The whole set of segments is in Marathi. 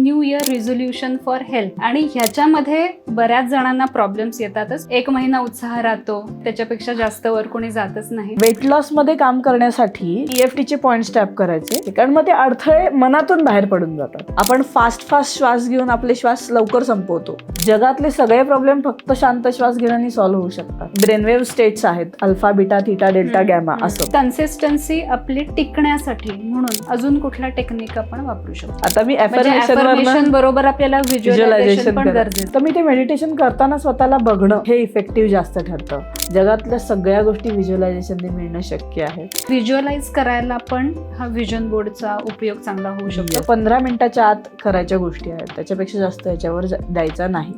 New year resolution for health. आणि ह्याच्यामध्ये बऱ्याच जणांना प्रॉब्लेम्स येतातच. एक महिना उत्साह राहतो, त्याच्यापेक्षा जास्त वर कोणी जातच नाही. वेट लॉस मध्ये काम करण्यासाठी EFT चे पॉइंट्स टॅप करायचे, कारण मग ते अडथळे मनातून बाहेर पडून जातात. आपण फास्ट श्वास घेऊन आपले श्वास लवकर संपवतो. जगातले सगळे प्रॉब्लेम फक्त शांत श्वास घेण्याने सॉल्व्ह होऊ शकतात. ब्रेनवेव्ह स्टेट्स आहेत, alpha, beta, theta, delta, gamma असं. कन्सिस्टन्सी आपली टिकण्यासाठी म्हणून अजून कुठला टेक्निक आपण वापरू शकतो? आता मी अफर्मेशन बरोबर आपल्याला व्हिज्युअलायझेशन पण गरजेचं. तर मी ते मेडिटेशन करताना स्वतःला बघणं हे इफेक्टिव्ह जास्त ठरतं. जगातल्या सगळ्या गोष्टी व्हिज्युअलायझेशनने मिळणं शक्य आहे. व्हिज्युअलाइज करायला पण हा व्हिजन बोर्डचा उपयोग चांगला होऊ शकतो. 15 मिनिटाच्या आत करायच्या गोष्टी आहेत, त्याच्यापेक्षा जास्त याच्यावर द्यायचा नाही.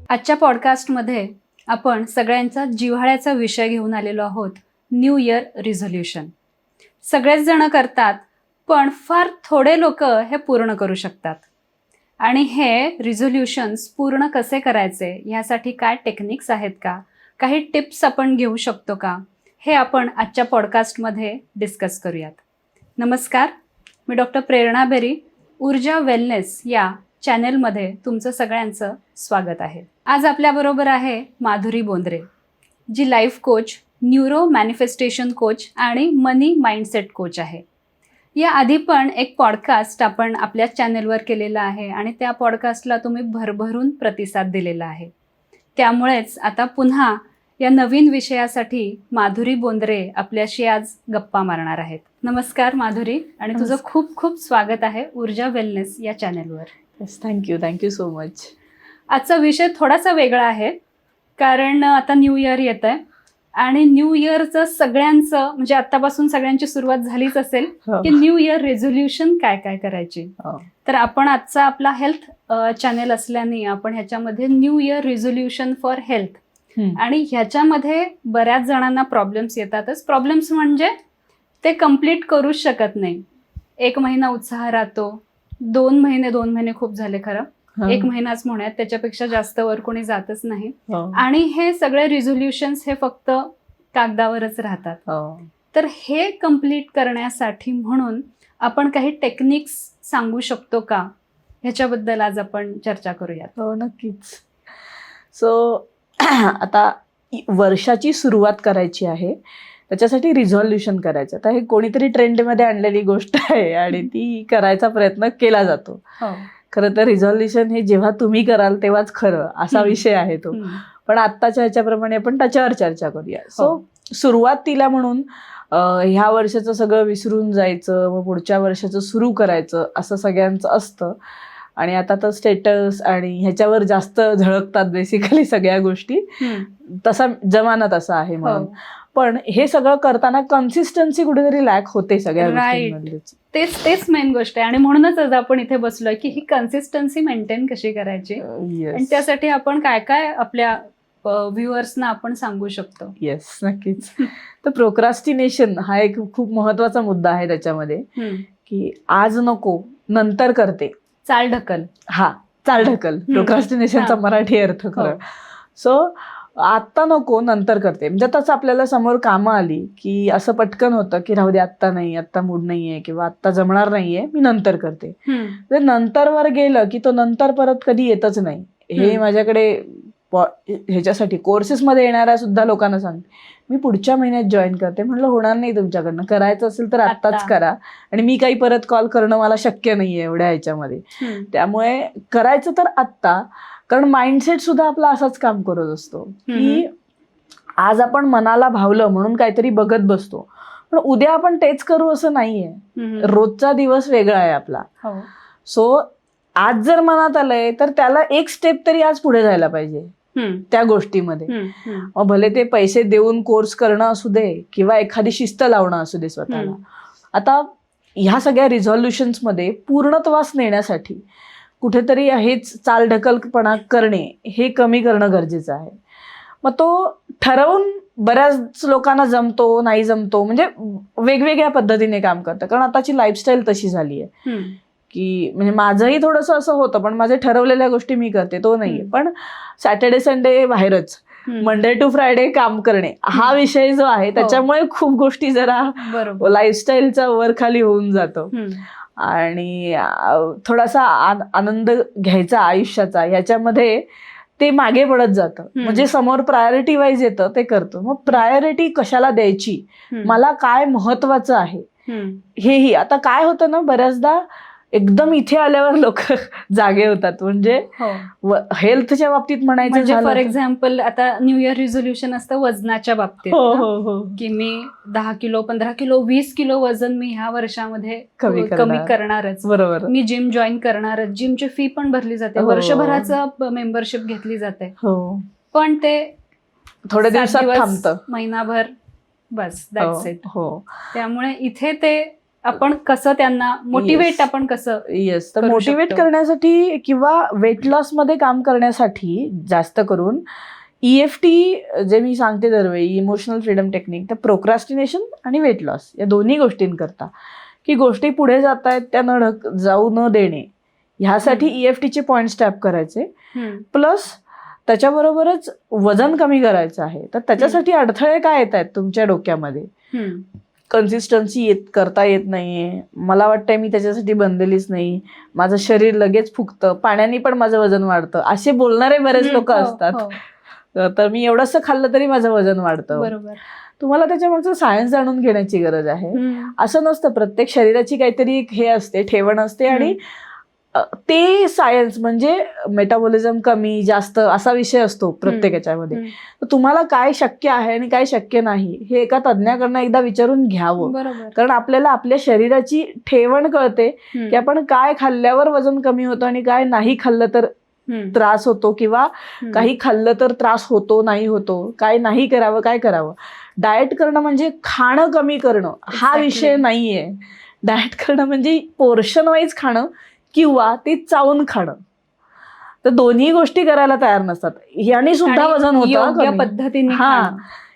आजच्या पॉडकास्टमध्ये आपण सगळ्यांचा जिव्हाळ्याचा विषय घेऊन आलेलो आहोत, न्यू इयर रिझोल्युशन. सगळेच जण करतात, पण फार थोडे लोक हे पूर्ण करू शकतात. आणि हे रिझोल्युशन्स पूर्ण कसे करायचे, यासाठी काय टेक्निक्स आहेत का, काही टिप्स आपण घेऊ शकतो का, हे आपण आजच्या पॉडकास्टमध्ये डिस्कस करूयात. नमस्कार, मी डॉक्टर प्रेरणा बेरी, ऊर्जा वेलनेस या चॅनेलमध्ये तुमचं सगळ्यांचं स्वागत आहे. आज आपल्याबरोबर आहे माधुरी बोंद्रे, जी life coach, neuro manifestation coach आणि मनी माइंडसेट कोच आहे. या आधी पण एक पॉडकास्ट आपण आपल्या चॅनेलवर केलेला आहे आणि त्या पॉडकास्टला तुम्ही भरभरून प्रतिसाद दिलेला आहे. त्यामुळेच आता पुन्हा या नवीन विषयासाठी माधुरी बोंद्रे आपल्याशी आज गप्पा मारणार आहेत. नमस्कार माधुरी, आणि तुझं खूप खूप स्वागत आहे ऊर्जा वेलनेस या चॅनेलवर. Thank you so much. आजचा विषय थोडासा वेगळा आहे, कारण आता न्यू इयर येत आहे आणि न्यू इयरचं सगळ्यांचं म्हणजे आतापासून सगळ्यांची सुरुवात झालीच असेल की न्यू इयर रेझोल्युशन काय काय करायची. तर आपण आजचा आपला हेल्थ चॅनेल असल्याने आपण ह्याच्यामध्ये new year resolution for health, आणि ह्याच्यामध्ये बऱ्याच जणांना प्रॉब्लेम्स येतातच. प्रॉब्लेम्स म्हणजे ते कम्प्लीट करूच शकत नाही. एक महिना उत्साह राहतो, 2 महिने खूप झाले खरं, 1 महिनाच म्हणूयात, त्याच्यापेक्षा जास्त वर कोणी जातच नाही. आणि हे सगळे रिझोल्युशन्स हे फक्त कागदावरच राहतात. तर हे कम्प्लीट करण्यासाठी म्हणून आपण काही टेक्निक्स सांगू शकतो का, ह्याच्याबद्दल आज आपण चर्चा करूयात. हो, नक्कीच. सो आता वर्षाची सुरुवात करायची आहे, त्याच्यासाठी रिझॉल्युशन करायचं. तर हे कोणीतरी ट्रेंडमध्ये आणलेली गोष्ट आहे आणि ती करायचा प्रयत्न केला जातो. खरं तर रिझॉल्युशन हे जेव्हा तुम्ही कराल तेव्हाच खरं, असा विषय आहे तो. पण आत्ताच्या ह्याच्याप्रमाणे आपण त्याच्यावर चर्चा करूया. सो सुरुवातीला म्हणून ह्या वर्षाचं सगळं विसरून जायचं, मग पुढच्या वर्षाचं सुरू करायचं असं सगळ्यांचं असतं. आणि आता तर स्टेटस आणि ह्याच्यावर जास्त झळकतात बेसिकली सगळ्या गोष्टी, तसा जमाना तसा आहे म्हणून. पण हे सगळं करताना कन्सिस्टन्सी कुठेतरी लॅक होते सगळ्या गोष्टींमध्ये. तेच मेन गोष्ट आहे, आणि म्हणूनच आज आपण इथे बसलोय की ही कन्सिस्टन्सी मेंटेन कशी करायची, आणि त्यासाठी आपण काय काय आपल्या व्ह्युअर्सना आपण सांगू शकतो. येस, नक्कीच. तर प्रोक्रास्टिनेशन हा एक खूप महत्वाचा मुद्दा आहे त्याच्यामध्ये, की आज नको नंतर करते, चालढकल. चालढकल प्रोक्रास्टिनेशनचा मराठी अर्थ खरं. सो आत्ता नको नंतर करते, म्हणजे तसं आपल्याला समोर कामं आली की असं पटकन होतं की राहू दे, आत्ता नाही, आत्ता मूड नाहीये किंवा आत्ता जमणार नाहीये, मी नंतर करते. नंतर वर गेलं की तो नंतर परत कधी येतच नाही. हे माझ्याकडे ह्याच्यासाठी कोर्सेसमध्ये येणाऱ्या सुद्धा लोकांना सांगते, मी पुढच्या महिन्यात जॉईन करते. म्हणलं होणार नाही तुमच्याकडनं, करायचं असेल तर आत्ताच करा, आणि मी काही परत कॉल करणं मला शक्य नाहीये एवढ्या ह्याच्यामध्ये. त्यामुळे करायचं तर आत्ता, कारण माइंडसेट सुद्धा आपला असाच काम करत असतो की आज आपण मनाला भावलं म्हणून काहीतरी बघत बसतो, पण उद्या आपण तेच करू असं नाहीये. रोजचा दिवस वेगळा आहे आपला. सो आज जर मनात आलंय तर त्याला एक स्टेप तरी आज पुढे जायला पाहिजे त्या गोष्टीमध्ये. मग भले ते पैसे देऊन कोर्स करणं असू दे किंवा एखादी शिस्त लावणं असू दे स्वतःला. आता ह्या सगळ्या रिझॉल्युशन्स मध्ये पूर्णत्वास नेण्यासाठी कुठेतरी हेच चालढकलपणा करणे हे कमी करणं गरजेचं आहे. मग तो ठरवून बऱ्याच लोकांना जमतो, नाही जमतो, म्हणजे वेगवेगळ्या पद्धतीने काम करतं, कारण आताची लाईफस्टाईल तशी झाली आहे की म्हणजे माझंही थोडंसं असं होतं, पण माझे ठरवलेल्या गोष्टी मी करते तो नाहीये. पण सॅटर्डे संडे बाहेरच, मंडे टू फ्रायडे काम करणे हा विषय जो आहे त्याच्यामुळे खूप गोष्टी जरा लाईफस्टाईलचा वर खाली होऊन जातो. आणि थोडासा आनंद घ्यायचा आयुष्याचा, ह्याच्यामध्ये ते मागे पडत जातं. म्हणजे समोर प्रायोरिटी वाईज येतं, ते करतो. मग प्रायोरिटी कशाला द्यायची, मला काय महत्वाचं आहे, हेही. आता काय होतं ना, बऱ्याचदा एकदम इथे आल्यावर लोक जागे होतात. म्हणजे हेल्थच्या बाबतीत म्हणायचं म्हणजे झालं फॉर एक्झाम्पल आता न्यू इयर रिझोल्युशन असतं वजनाच्या बाबतीत, की मी 10 किलो 15 किलो 20 किलो वजन मी ह्या वर्षामध्ये कमी करणारच. बरोबर. मी जिम जॉईन करणारच. जिमची फी पण भरली जाते, वर्षभराचं मेंबरशिप घेतली जाते. पण ते थोड्या दिवसात थांबतं, महिनाभर, बस, दॅट्स इट. त्यामुळे इथे ते आपण कसं त्यांना मोटिवेट आपण कसं तर मोटिवेट करण्यासाठी किंवा वेट लॉस मध्ये काम करण्यासाठी जास्त करून EFT जे मी सांगते दरवेळी, इमोशनल फ्रीडम टेक्निक, तर प्रोक्रॅस्टिनेशन आणि वेट लॉस या दोन्ही गोष्टींकरता, की गोष्टी पुढे जात आहेत त्या जाऊ न देणे, ह्यासाठी EFTचे पॉइंट्स टॅप करायचे. प्लस त्याच्याबरोबरच वजन कमी करायचं आहे, तर त्याच्यासाठी अडथळे काय येत आहेत तुमच्या डोक्यामध्ये, कन्सिस्टन्सी करता येत नाहीये, मला वाटतंय मी त्याच्यासाठी बनलेलीच नाही, माझं शरीर लगेच फुगतं, पाण्याने पण माझं वजन वाढतं, असे बोलणारे बरेच लोक असतात. तर मी एवढंसं खाल्लं तरी माझं वजन वाढतं. तुम्हाला त्याच्यामागचं सायन्स जाणून घेण्याची गरज आहे. असं नसतं, प्रत्येक शरीराची काहीतरी एक हे असते, ठेवण असते, आणि ते सायन्स म्हणजे मेटाबॉलिझम कमी जास्त असा विषय असतो प्रत्येक याच्यामध्ये. तर तुम्हाला काय शक्य आहे आणि काय शक्य नाही हे एका तज्ञाकडनं एकदा विचारून घ्यावं. कारण आपल्याला आपल्या शरीराची ठेवण कळते, की आपण काय खाल्ल्यावर वजन कमी होतं आणि काय नाही खाल्लं तर त्रास होतो, किंवा काही खाल्लं तर त्रास होतो नाही होतो, काय नाही करावं काय करावं. डाएट करणं म्हणजे खाणं कमी करणं हा विषय नाहीये. डाएट करणं म्हणजे पोर्शन वाईज खाणं किंवा ते चावून खाणं. तर दोन्ही गोष्टी करायला तयार नसतात. याने सुद्धा वजन होतं योग्य पद्धतीने.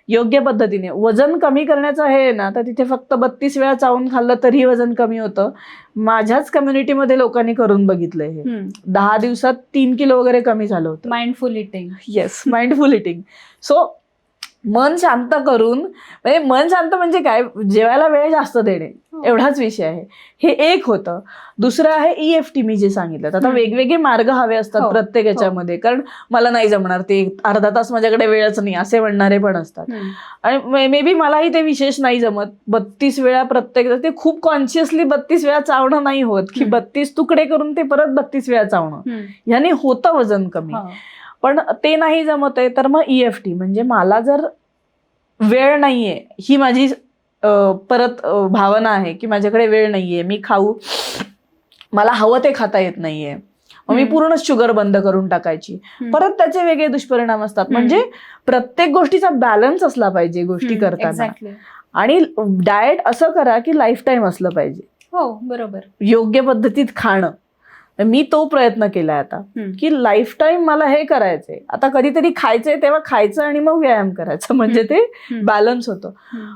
योग्य पद्धतीने वजन कमी करण्याचं हे ना, तर तिथे फक्त 32 वेळा चावून खाल्लं तरी वजन कमी होतं. माझ्याच कम्युनिटीमध्ये लोकांनी करून बघितलंय हे. 10 दिवसात 3 किलो वगैरे कमी झालं होतं. Mindful eating. Yes, mindful eating. So मन शांत करून, म्हणजे मन शांत म्हणजे काय, जेवायला वेळ जास्त देणे, एवढाच विषय आहे. हे एक होतं. दुसरं आहे EFT, मी जे सांगितलं. आता वेगवेगळे मार्ग हवे असतात प्रत्येक याच्यामध्ये, कारण मला नाही जमणार, ते अर्धा तास माझ्याकडे वेळच नाही असे म्हणणारे पण असतात. आणि मे बी मलाही ते विशेष नाही जमत. 32 वेळा प्रत्येक, ते खूप कॉन्शियसली 32 वेळा चावणं नाही होत, की 32 तुकडे करून ते परत 32 वेळा चावणं, ह्याने होतं वजन कमी. पण ते नाही जमत आहे, तर मग EFT म्हणजे मला जर वेळ नाहीये, ही माझी परत भावना आहे, की माझ्याकडे वेळ नाहीये, मी खाऊ, मला हवं ते खाता येत नाहीये, मग मी पूर्णच शुगर बंद करून टाकायची, परत त्याचे वेगळे दुष्परिणाम असतात. म्हणजे प्रत्येक गोष्टीचा बॅलन्स असला पाहिजे गोष्टी करताना. आणि डाएट असं करा की लाईफ टाईम असलं पाहिजे. बरोबर. योग्य पद्धतीत खाणं, मी तो प्रयत्न केलाय आता, की लाईफ टाईम मला हे करायचंय. आता कधीतरी खायचंय तेव्हा खायचं आणि मग व्यायाम करायचा, म्हणजे ते बॅलन्स होतं.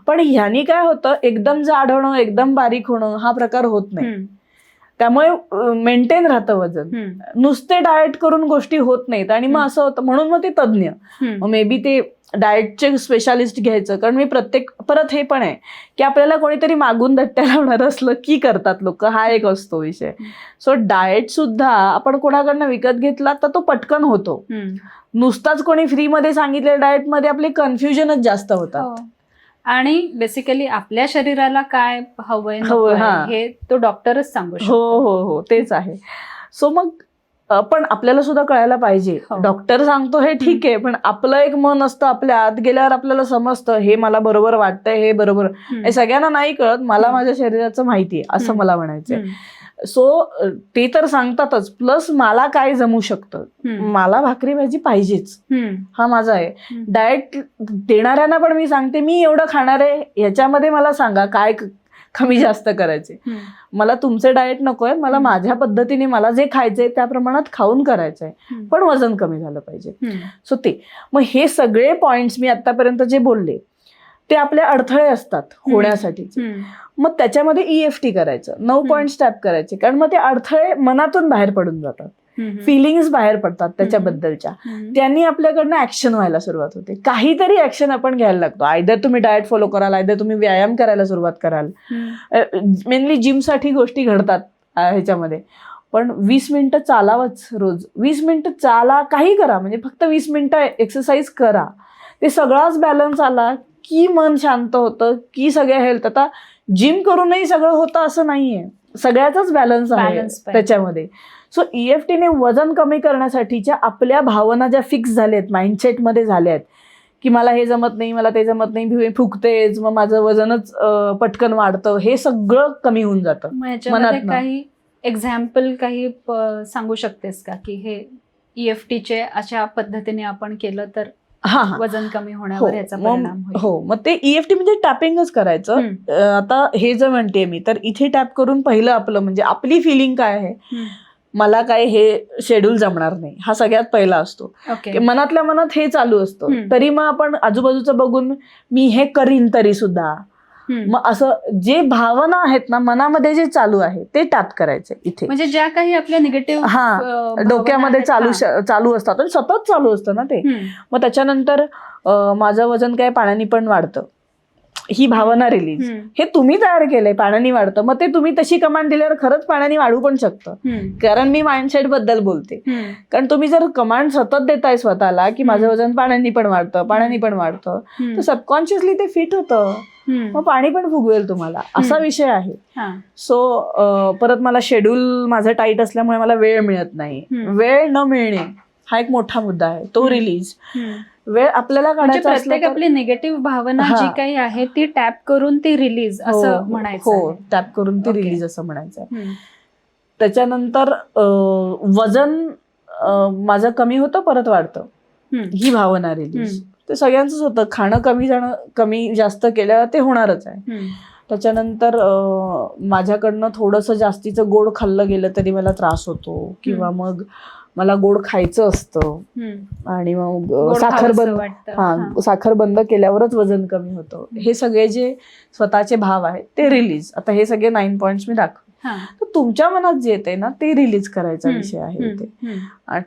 पण ह्यानी काय होतं, एकदम जाड होणं, एकदम बारीक होणं हा प्रकार होत नाही. त्यामुळे मेंटेन राहतं वजन. नुसते डाएट करून गोष्टी होत नाहीत. आणि मग असं होतं, म्हणून मग ते तज्ञ, मे बी ते डाएटचे स्पेशालिस्ट घ्यायचं. कारण मी परत हे पण आहे की आपल्याला कोणीतरी मागून धट्ट्या लावणार असलं की करतात लोक, हा एक असतो विषय. सो डाएट सुद्धा आपण कोणाकडनं विकत घेतला तर तो पटकन होतो. नुसताच कोणी फ्रीमध्ये सांगितलेल्या डाएटमध्ये आपले कन्फ्युजनच जास्त होतात. आणि बेसिकली आपल्या शरीराला काय हवंय हे तो डॉक्टरच सांगू शकतो. हो, तेच आहे. सो मग पण आपल्याला सुद्धा कळायला पाहिजे, डॉक्टर सांगतो हे ठीक आहे, पण आपलं एक मन असतं, आपल्या आत गेल्यावर आपल्याला समजतं हे मला बरोबर वाटतंय, हे बरोबर. हे सगळ्यांना नाही कळत, मला माझ्या शरीराचं माहितीये असं मला म्हणायचंय. सो ते तर सांगतातच, प्लस मला काय जमू शकतं, मला भाकरी भाजी पाहिजेच, हा माझा आहे. डाएट देणाऱ्यांना पण मी सांगते, मी एवढं खाणार आहे, ह्याच्यामध्ये मला सांगा काय कमी जास्त करायचे. मला तुमचे डाएट नकोय, मला माझ्या पद्धतीने मला जे खायचंय त्या प्रमाणात खाऊन करायचंय, पण वजन कमी झालं पाहिजे. सो ते मग हे सगळे पॉइंट्स मी आतापर्यंत जे बोलले ते आपले अडथळे असतात होण्यासाठीचे. मग त्याच्यामध्ये EFT करायचं, 9 पॉइंट्स टॅप करायचे, कारण मग ते अडथळे मनातून बाहेर पडून जातात. फिलिंग्स बाहेर पडतात त्याच्याबद्दलच्या, त्यांनी आपल्याकडनं ऍक्शन व्हायला सुरुवात होते. काहीतरी ऍक्शन आपण घ्यायला लागतो. आयदर तुम्ही डाएट फॉलो कराल, आयदर तुम्ही व्यायाम करायला सुरुवात कराल. मेनली जिमसाठी गोष्टी घडतात ह्याच्यामध्ये. पण 20 मिनिटं चालावंच रोज. 20 मिनिटं चाला, काही करा, म्हणजे फक्त 20 मिनिटं एक्सरसाइज करा. ते सगळाच बॅलन्स आला की मन शांत होतं, की सगळ्या हेल्थ. आता जिम करूनही सगळं होतं असं नाहीये, सगळ्याचाच बॅलन्स आहे त्याच्यामध्ये. सो EFTने वजन कमी करण्यासाठीच्या आपल्या भावना ज्या फिक्स झाल्यात, माइंडसेटमध्ये झाल्यात, की मला हे जमत नाही, मला ते जमत नाही, फुगतेच, मग माझं वजनच पटकन वाढतं, हे सगळं कमी होऊन जातं मनात. काही एक्झाम्पल काही सांगू शकतेस का, की हे EFTचे अशा पद्धतीने आपण केलं तर वजन कमी होण्यावर याचा परिणाम होईल? हो, मग ते EFT म्हणजे टॅपिंगच करायचं. आता हे जर म्हणते मी, तर इथे टॅप करून पहिलं आपलं म्हणजे आपली फिलिंग काय आहे, मला काय हे शेड्यूल जमणार नाही, हा सगळ्यात पहिला असतो. मनातल्या मनात हे चालू असतं, तरी मग आपण आजूबाजूचं बघून मी हे करीन तरी सुद्धा, मग असं जे भावना आहेत ना मनामध्ये जे चालू आहे ते टॅप करायचे इथे. म्हणजे ज्या काही आपल्या निगेटिव्ह डोक्यामध्ये चालू असतात, सतत चालू असतं ना ते. मग त्याच्यानंतर माझं वजन काय पाण्याने पण वाढतं, ही भावना रिलीज, हे तुम्ही तयार केलंय, पाण्याने वाढतं. मग ते तुम्ही तशी कमांड दिल्यावर खरंच पाण्याने वाढू पण शकतं, कारण मी माइंडसेट बद्दल बोलते. कारण तुम्ही जर कमांड सतत देताय स्वतःला की माझं वजन पाण्याने पण वाढतं, पाण्याने पण वाढतं, तर सबकॉन्शियसली ते फिट होतं, मग पाणी पण फुगवेल तुम्हाला, असा विषय आहे. सो परत मला शेड्यूल माझं टाईट असल्यामुळे मला वेळ मिळत नाही. वेळ न मिळणे हा एक मोठा मुद्दा आहे, तो रिलीज. वेळ आपल्याला काढायचा, प्रत्येक आपली निगेटिव्ह भावना जी काही आहे ती टॅप करून ती रिलीज असं म्हणायचं. हो, टॅप करून ती रिलीज असं म्हणायचं. त्याच्यानंतर वजन माझं कमी होतं, परत वाढतं, ही भावना रिलीज. ते सगळ्यांचंच होतं, खाणं कमी जास्त केलं ते होणारच आहे. त्याच्यानंतर माझ्याकडनं थोडंसं जास्तीचं गोड खाल्लं गेलं तरी मला त्रास होतो, किंवा मग मला गोड खायचं असतं, आणि मग साखर बंद केल्यावरच वजन कमी होतं. हे सगळे जे स्वतःचे भाव आहेत ते रिलीज. आता हे सगळे 9 पॉइंट्स मी दाखवले. तर तुमच्या मनात जे येते ना ते रिलीज करायचा विषय आहे इथे,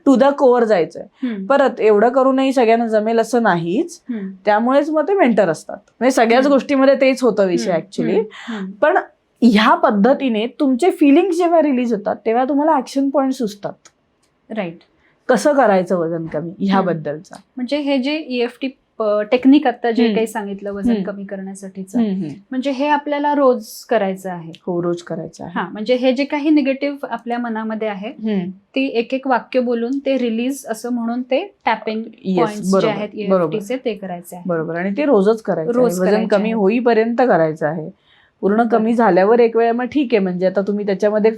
टू द कोअर जायचंय. परत एवढं करूनही सगळ्यांना जमेल असं नाहीच, त्यामुळेच मग ते मेंटर असतात. म्हणजे सगळ्याच गोष्टीमध्ये तेच होतं विषय ऍक्च्युली. पण ह्या पद्धतीने तुमचे फिलिंग्स जेव्हा रिलीज होतात तेव्हा तुम्हाला ऍक्शन पॉइंट सुचतात. राईट, कसं करायचं वजन कमी ह्याबद्दलचा. म्हणजे हे जे EFT टेक्निक आता जे काही सांगितलं वजन कमी करण्यासाठीचं, म्हणजे हे आपल्याला रोज करायचं आहे. हो, रोज करायचं आहे. म्हणजे हे जे काही निगेटिव्ह आपल्या मनामध्ये आहे ते एक वाक्य बोलून ते रिलीज असं म्हणून ते टॅपिंग पॉइंट्स जे आहेत EFTचे ते करायचे आहे. बरोबर, आणि ते रोजच करायचं, वजन कमी होईपर्यंत करायचं आहे. पूर्ण कमी झाल्यावर एक वेळ मग ठीक आहे, म्हणजे आता तुम्ही त्याच्यामध्ये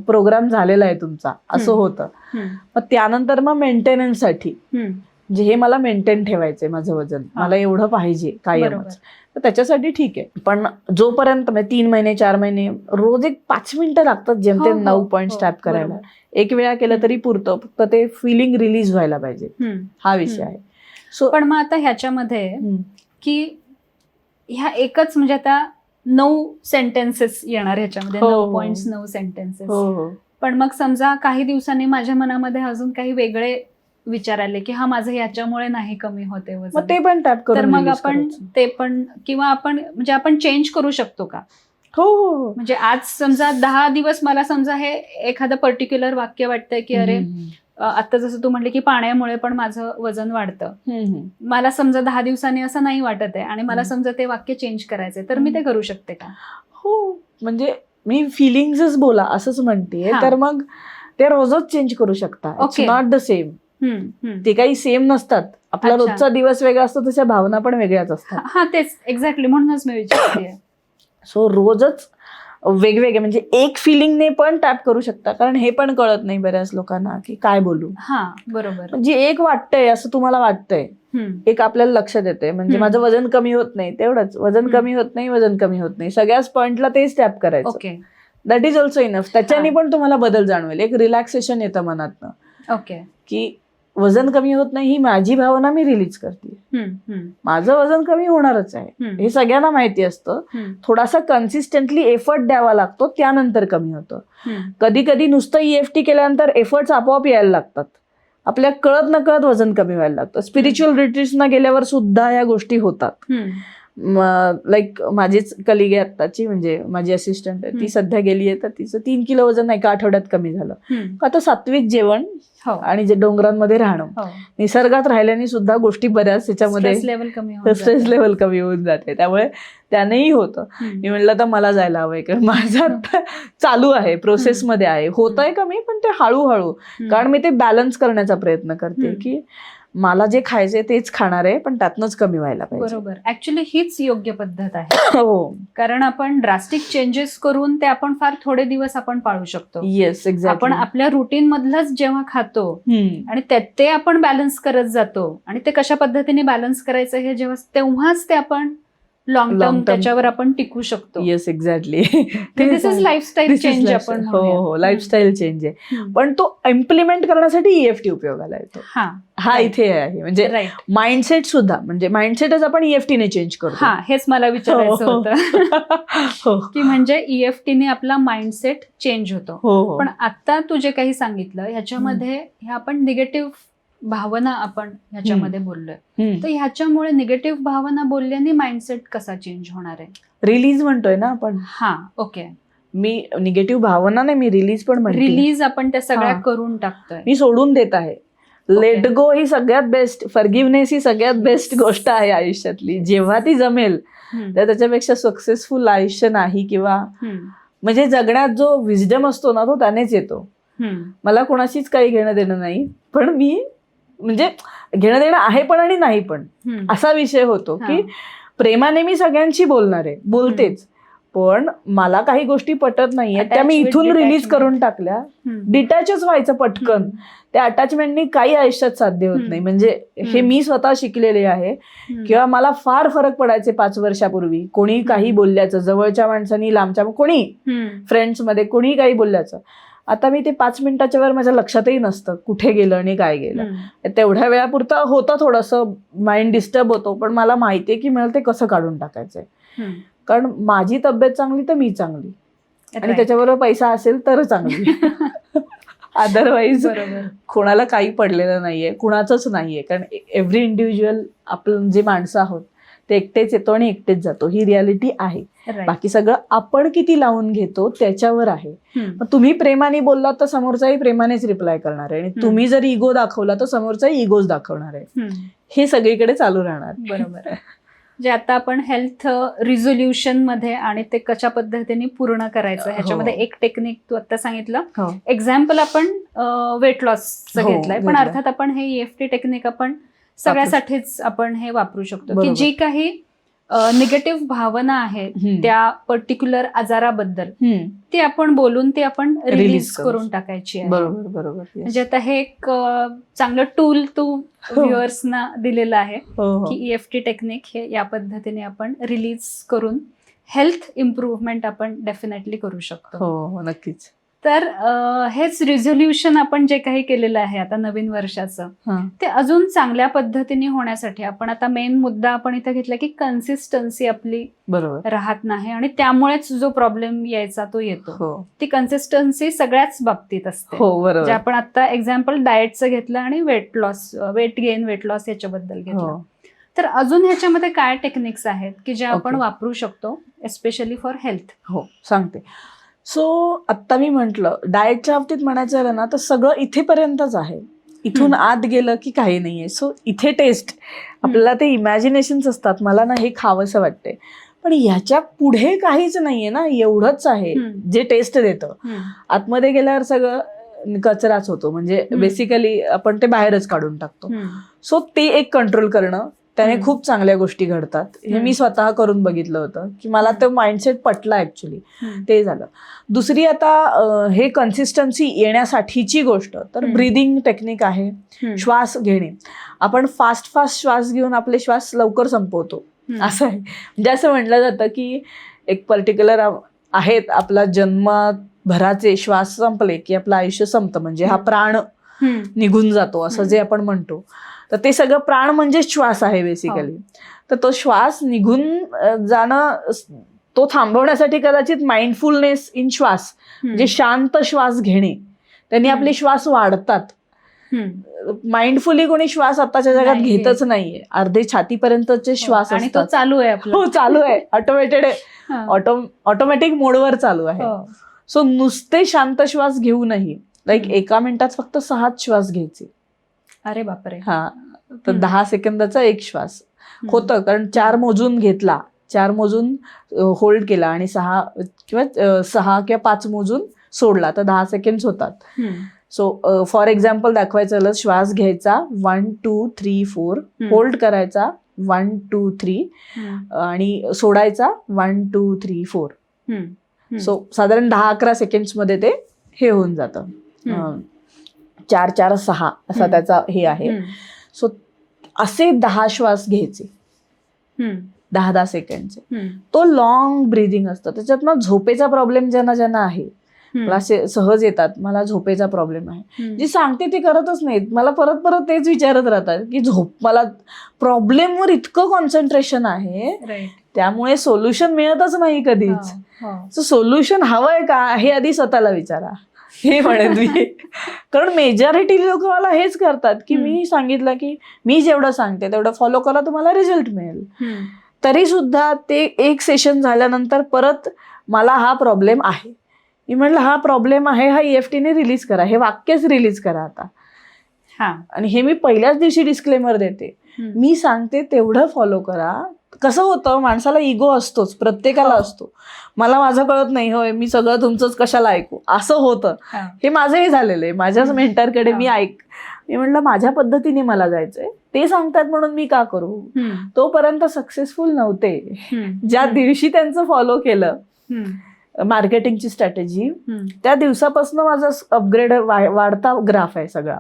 प्रोग्राम झालेला आहे तुमचा, असं होतं. मग त्यानंतर मग मेंटेनन्ससाठी, म्हणजे हे मला मेंटेन ठेवायचंय माझं वजन, मला एवढं पाहिजे कायमच, तर त्याच्यासाठी ठीक आहे. पण जोपर्यंत 3 महिने 4 महिने रोज एक 5 मिनिटं लागतात जेमतेम 9 पॉइंट टॅप करायला. एक वेळा केलं तरी पुरतं, फक्त ते फिलिंग रिलीज व्हायला पाहिजे, हा विषय आहे. सो पण मग आता ह्याच्यामध्ये की ह्या एकच म्हणजे आता 9 सेंटेन्सेस येणार ह्याच्यामध्ये, 9 पॉइंट्स 9 सेंटेन्सेस. पण मग समजा काही दिवसांनी माझ्या मनामध्ये अजून काही वेगळे विचार आले की हा माझं याच्यामुळे नाही कमी होते वजन, ते पण टॅप करून, तर मग आपण ते पण, किंवा आपण चेंज करू शकतो का? हो, म्हणजे आज समजा 10 दिवस मला समजा हे एखादं पर्टिक्युलर वाक्य वाटतंय की अरे आता जसं तू म्हणले की पाण्यामुळे पण माझं वजन वाढतं, मला समजा 10 दिवसांनी असं नाही वाटत आहे आणि मला समजा ते वाक्य चेंज करायचंय, तर मी ते करू शकते का? हो, म्हणजे मी फिलिंग्सच बोला असंच म्हणते, तर मग ते रोजच चेंज करू शकता. इट्स नॉट द सेम, ते काही सेम नसतात. आपला रोजचा दिवस वेगळा असतो, तशा भावना पण वेगळ्याच असतात. हा, तेच एक्झॅक्टली, म्हणूनच मी विचारते. सो रोजच वेगवेगळे, म्हणजे एक फिलिंगने पण टॅप करू शकता, कारण हे पण कळत नाही बऱ्याच लोकांना की काय बोलू. बरोबर, म्हणजे एक वाटतंय असं तुम्हाला वाटतंय, एक आपल्याला लक्षात येते, म्हणजे माझं वजन कमी होत नाही, तेवढंच, वजन कमी होत नाही, वजन कमी होत नाही, सगळ्याच पॉइंटला तेच टॅप करायचं. That is also enough. त्याच्याने पण तुम्हाला बदल जाणवेल, एक रिलॅक्सेशन येतं मनातनं. ओके, की वजन कमी होत नाही ही माझी भावना मी रिलीज करते. माझं वजन कमी होणारच आहे हे सगळ्यांना माहिती असतं. थोडासा कन्सिस्टंटली एफर्ट द्यावा लागतो, त्यानंतर कमी होतं. कधी कधी नुसतं EFT केल्यानंतर एफर्ट्स आपोआप यायला लागतात. आपल्या कळत नकळत वजन कमी व्हायला लागतं. स्पिरिच्युअल रिट्रीट्सना गेल्यावर सुद्धा या गोष्टी होतात. लाईक माझीच कलिग आहे आत्ताची, म्हणजे माझी असिस्टंट आहे, ती सध्या गेली आहे तर तिचं 3 किलो वजन एका आठवड्यात कमी झालं. आता सात्विक जेवण आणि जे डोंगरांमध्ये राहणं, निसर्गात राहिल्याने सुद्धा गोष्टी बऱ्याच त्याच्यामध्ये स्ट्रेस लेवल कमी होऊन जाते. त्यामुळे त्यानेही होतं. मी म्हटलं तर मला जायला हवंय, कारण माझं आता चालू आहे, प्रोसेसमध्ये आहे, होत आहे कमी पण ते हळूहळू. कारण मी ते बॅलन्स करण्याचा प्रयत्न करते की मला जे खायचंय तेच खाणार आहे, पण त्यातनंच कमी व्हायला पाहिजे. बरोबर. ऍक्च्युली हीच योग्य पद्धत आहे. हो, कारण आपण ड्रास्टिक चेंजेस करून ते आपण फार थोडे दिवस आपण पाळू शकतो. Yes, exactly. आपण आपल्या रुटीन मधलंच जेव्हा खातो आणि ते आपण बॅलन्स करत जातो, आणि ते कशा पद्धतीने बॅलन्स करायचं हे तेव्हाच ते आपण लॉंग टर्म त्याच्यावर आपण टिकू शकतो. Yes, exactly. This is lifestyle change आपण. हो, लाईफस्टाईल चेंज आहे, पण तो इम्प्लिमेंट करण्यासाठी EFT उपयोगाला येतो. हा इथे आहे. म्हणजे माइंडसेट सुद्धा, म्हणजे माइंडसेटच आपण EFT ने चेंज करतो. हेच मला विचारायचं होतं की म्हणजे EFT ने आपला माइंडसेट चेंज होतो. पण आता तू जे काही सांगितलं ह्याच्यामध्ये आपण निगेटिव्ह भावना आपण ह्याच्यामध्ये बोललोय, तर ह्याच्यामुळे निगेटिव्ह भावना बोलल्याने माइंडसेट कसा चेंज होणार आहे? रिलीज म्हणतोय ना आपण. ओके. मी निगेटिव्ह भावना नाही, मी रिलीज पण म्हणते. रिलीज आपण त्या सगळ्या करून टाकतोय, मी सोडून देत आहे. लेट गो ही सगळ्यात बेस्ट, फॉरगिव्हनेस ही सगळ्यात बेस्ट गोष्ट आहे आयुष्यातली. जेव्हा ती जमेल तर त्याच्यापेक्षा सक्सेसफुल आयुष्य नाही, किंवा म्हणजे जगण्यात जो विजडम असतो ना तो त्यानेच येतो. मला कोणाशीच काही घेणं देणं नाही, पण मी म्हणजे घेणं देणं आहे पण आणि नाही पण, असा विषय होतो की प्रेमाने मी सगळ्यांशी बोलणार आहे, बोलतेच, पण मला काही गोष्टी पटत नाहीये त्या मी इथून रिलीज करून टाकल्या. डिटॅचच व्हायचं पटकन. त्या अटॅचमेंटनी काही आयुष्यात साध्य होत नाही. म्हणजे हे मी स्वतः शिकलेले आहे. किंवा मला फार फरक पडायचे 5 वर्षापूर्वी, कोणी काही बोलल्याचं, जवळच्या माणसांनी, लांबच्या, कोणी फ्रेंड्समध्ये कोणी काही बोलल्याचं. आता मी ते 5 मिनिटाच्या वर माझ्या लक्षातही नसतं कुठे गेलं आणि काय गेलं. तेवढ्या वेळापुरतं होतं थोडंसं माइंड डिस्टर्ब होतो, पण मला माहितीये की मला ते कसं काढून टाकायचंय. कारण माझी तब्येत चांगली तर मी चांगली, आणि त्याच्याबरोबर पैसा असेल तर चांगली. अदरवाईज कोणाला काही पडलेलं नाहीये, कुणाचंच नाहीये. कारण एव्हरी इंडिव्हिज्युअल, आपण जे माणसं आहोत ते एकटेच येतो आणि एकटेच जातो, ही रियालिटी आहे. बाकी सगळं आपण किती लावून घेतो त्याच्यावर आहे. तुम्ही प्रेमाने बोललात तर समोरचाही प्रेमानेच रिप्लाय करणार आहे, आणि तुम्ही जर इगो दाखवला तर समोरचाही इगोच दाखवणार आहे. हे सगळीकडे चालू राहणार. बरोबर. जे आता आपण हेल्थ रिझोल्युशन मध्ये आणि ते कशा पद्धतीने पूर्ण करायचं ह्याच्यामध्ये एक टेक्निक तू आता सांगितलं. एक्झाम्पल आपण वेट लॉसचं घेतलंय, पण अर्थात आपण हे EFT टेक्निक आपण सगळ्यासाठीच आपण हे वापरू शकतो की जी काही निगेटिव्ह भावना आहे त्या पर्टिक्युलर आजाराबद्दल ती आपण बोलून ती आपण रिलीज करून टाकायची आहे. बरोबर. म्हणजे आता हे एक चांगलं टूल तू व्ह्युअर्सना दिलेलं आहे की EFT टेक्निक हे या पद्धतीने आपण रिलीज करून हेल्थ इम्प्रूव्हमेंट आपण डेफिनेटली करू शकतो. हो, नक्कीच. तर हेच रिझोल्युशन आपण जे काही केलेलं आहे आता नवीन वर्षाचं, ते अजून चांगल्या पद्धतीने होण्यासाठी आपण आता मेन मुद्दा आपण इथे घेतला की कन्सिस्टन्सी आपली राहत नाही, आणि त्यामुळेच जो प्रॉब्लेम यायचा तो येतो. ती कन्सिस्टन्सी सगळ्याच बाबतीत असते. जे आपण आता एक्झाम्पल डाएटचं घेतलं आणि वेट गेन वेट लॉस याच्याबद्दल घेतलं. तर अजून ह्याच्यामध्ये काय टेक्निक्स आहेत की जे आपण वापरू शकतो एस्पेशली फॉर हेल्थ? हो, सांगते. सो आत्ता मी म्हटलं डाएटच्या बाबतीत म्हणायचं झालं ना तर सगळं इथेपर्यंतच आहे. इथून आत गेलं की काही नाहीये. सो इथे टेस्ट, आपल्याला ते इमॅजिनेशन्स असतात, मला ना हे खावंसं वाटते, पण ह्याच्या पुढे काहीच नाहीये ना, एवढंच आहे जे टेस्ट देतं. आतमध्ये गेल्यावर सगळं कचराच होतो, म्हणजे बेसिकली आपण ते बाहेरच काढून टाकतो. सो ते एक कंट्रोल करणं, त्याने खूप चांगल्या गोष्टी घडतात. हे मी स्वतः करून बघितलं होतं की मला तो माइंडसेट पटला ऍक्च्युली, ते झालं. दुसरी आता हे कन्सिस्टन्सी येण्यासाठीची गोष्ट तर ब्रीदिंग टेक्निक आहे. श्वास घेणे. आपण फास्ट श्वास घेऊन आपले श्वास लवकर संपवतो असं आहे. म्हणजे असं म्हटलं जातं की एक पर्टिक्युलर आहेत, आपला जन्मभराचे श्वास संपले की आपलं आयुष्य संपतं, म्हणजे हा प्राण निघून जातो असं जे आपण म्हणतो. तर ते सगळं प्राण म्हणजे श्वास आहे बेसिकली. तर तो श्वास निघून जाणं तो थांबवण्यासाठी कदाचित माइंडफुलनेस इन श्वास म्हणजे शांत श्वास घेणे त्यांनी आपले श्वास वाढतात. माइंडफुली कोणी श्वास आताच्या जगात घेतच नाहीये. अर्धे छातीपर्यंतचे श्वास आणि तो असतात. चालू आहे आपला. हो चालू आहे. ऑटोमॅटिक मोडवर चालू आहे. सो नुसते शांत श्वास घेऊ नाही. लाईक एका मिनिटात फक्त 6 श्वास घ्यायचे. अरे बापरे. हा तर 10 सेकंदाचा एक श्वास होतं. कारण 4 मोजून घेतला, 4 मोजून होल्ड केला आणि 6 किंवा 5 मोजून सोडला तर 10 सेकंड होतात. सो फॉर एक्झाम्पल दाखवायचं झालं, श्वास घ्यायचा 1 2 3 4, होल्ड करायचा 1 2 3 आणि सोडायचा 1 2 3 4. सो साधारण 10-11 सेकंड्स मध्ये ते हे होऊन जातं. 4 4 6 असा त्याचा हे आहे. सो असे 10 श्वास घ्यायचे 10-10 सेकंडचे. तो लॉंग ब्रीदिंग असतं. त्याच्यात ना झोपेचा प्रॉब्लेम ज्यांना आहे, मला सहज येतात, मला झोपेचा प्रॉब्लेम आहे, जी सांगते ते करतच नाहीत, मला परत परत तेच विचारत राहतात की मला प्रॉब्लेमवर इतकं कॉन्सन्ट्रेशन आहे त्यामुळे सोल्युशन मिळतच नाही कधीच. सो सोल्युशन हवंय का हे आधी स्वतःला विचारा, हे म्हणेन मी. कारण मेजॉरिटी लोक मला हेच करतात की मी सांगितलं की मी जेवढं सांगते तेवढं फॉलो करा, तुम्हाला रिझल्ट मिळेल. तरी सुद्धा ते एक सेशन झाल्यानंतर परत मला हा प्रॉब्लेम आहे. मी म्हटलं हा प्रॉब्लेम आहे, हा EFT ने रिलीज करा, हे वाक्यच रिलीज करा आता. आणि हे मी पहिल्याच दिवशी डिस्क्लेमर देते, मी सांगते तेवढं फॉलो करा. कसं होतं, माणसाला इगो असतोच, प्रत्येकाला असतो. मला माझं कळत नाही, होय मी सगळं तुमचंच कशाला ऐकू, असं होतं. हे माझंही झालेलं आहे. माझ्याच मेंटरकडे मी म्हटलं माझ्या पद्धतीने मला जायचंय, ते सांगतात म्हणून मी का करू. तोपर्यंत सक्सेसफुल नव्हते. ज्या दिवशी त्यांचं फॉलो केलं मार्केटिंगची स्ट्रॅटेजी, त्या दिवसापासून माझा अपग्रेड वाढता ग्राफ आहे सगळा.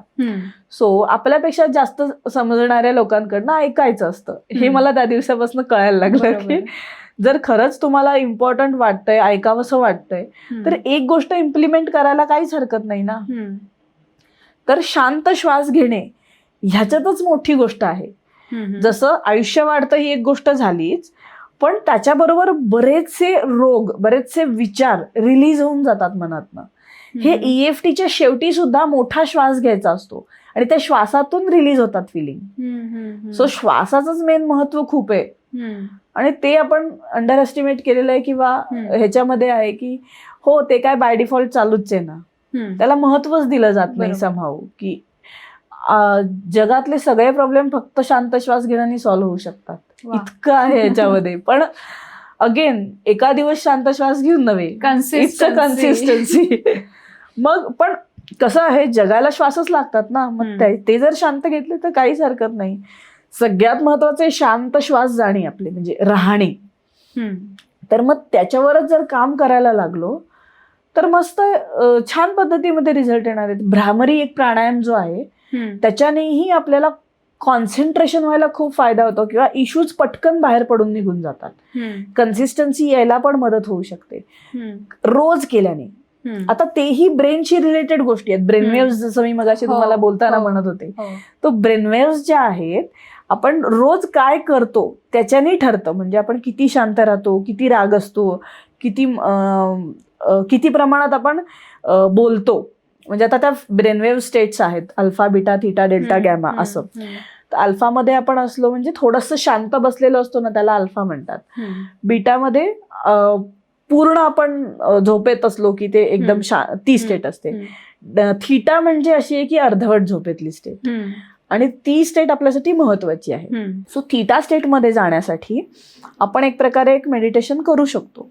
सो आपल्यापेक्षा जास्त समजणाऱ्या लोकांकडनं ऐकायचं असतं, हे मला त्या दिवसापासून कळायला लागलं की जर खरंच तुम्हाला इम्पॉर्टंट वाटतंय, ऐकावंसं वाटतंय, तर एक गोष्ट इम्प्लिमेंट करायला काहीच हरकत नाही ना. तर शांत श्वास घेणे ह्याच्यातच मोठी गोष्ट आहे. जसं आयुष्य वाढतं ही एक गोष्ट झालीच, पण त्याच्याबरोबर बरेचसे रोग, बरेचसे विचार रिलीज होऊन जातात मनातनं. हे EFTच्या शेवटी सुद्धा मोठा श्वास घ्यायचा असतो आणि त्या श्वासातून रिलीज होतात फिलिंग. सो श्वासाचंच मेन महत्व खूप आहे. आणि ते आपण अंडर एस्टिमेट केलेलं आहे किंवा ह्याच्यामध्ये आहे की हो ते काय बाय डिफॉल्ट चालूच आहे ना, त्याला महत्वच दिलं जात नाही समहाऊ. की जगातले सगळे प्रॉब्लेम फक्त शांत श्वास घेण्याने सॉल्व्ह होऊ शकतात, इतकं आहे याच्यामध्ये. पण अगेन एका दिवस शांत श्वास घेऊन नव्हे, इट्स अ कन्सिस्टन्सी. मग पण कसं आहे, जगाला श्वासच लागतात ना, मग ते जर शांत घेतले तर काहीच हरकत नाही. सगळ्यात महत्वाचे शांत श्वास जाणे आपले म्हणजे राहणे. तर मग त्याच्यावरच जर काम करायला लागलो तर मस्त छान पद्धतीमध्ये रिझल्ट येणार आहेत. भ्रामरी एक प्राणायाम जो आहे त्याच्यानेही आपल्याला कॉन्सन्ट्रेशन व्हायला खूप फायदा होतो किंवा इश्यूज पटकन बाहेर पडून निघून जातात. कन्सिस्टन्सी यायला पण मदत होऊ शकते रोज केल्याने. आता तेही ब्रेनशी रिलेटेड गोष्टी आहेत. ब्रेनवेव्ह जसं मी मगाशी तुम्हाला बोलताना म्हणत होते, तो ब्रेनवेव्ह ज्या आहेत आपण रोज काय करतो त्याच्याने ठरतं. म्हणजे आपण किती शांत राहतो, किती राग असतो, किती प्रमाणात आपण बोलतो. म्हणजे आता त्या ब्रेनवेव्ह स्टेट्स आहेत, alpha, beta, theta, delta, gamma असं. तर अल्फामध्ये आपण असलो म्हणजे थोडंसं शांत बसलेलो असतो ना, त्याला अल्फा म्हणतात. बीटामध्ये पूर्ण आपण झोपेत असलो की ते एकदम ती स्टेट असते. थीटा म्हणजे अशी आहे की अर्धवट झोपेतली स्टेट, आणि ती स्टेट आपल्यासाठी महत्वाची आहे. सो थीटा स्टेटमध्ये जाण्यासाठी आपण एक प्रकारे एक मेडिटेशन करू शकतो.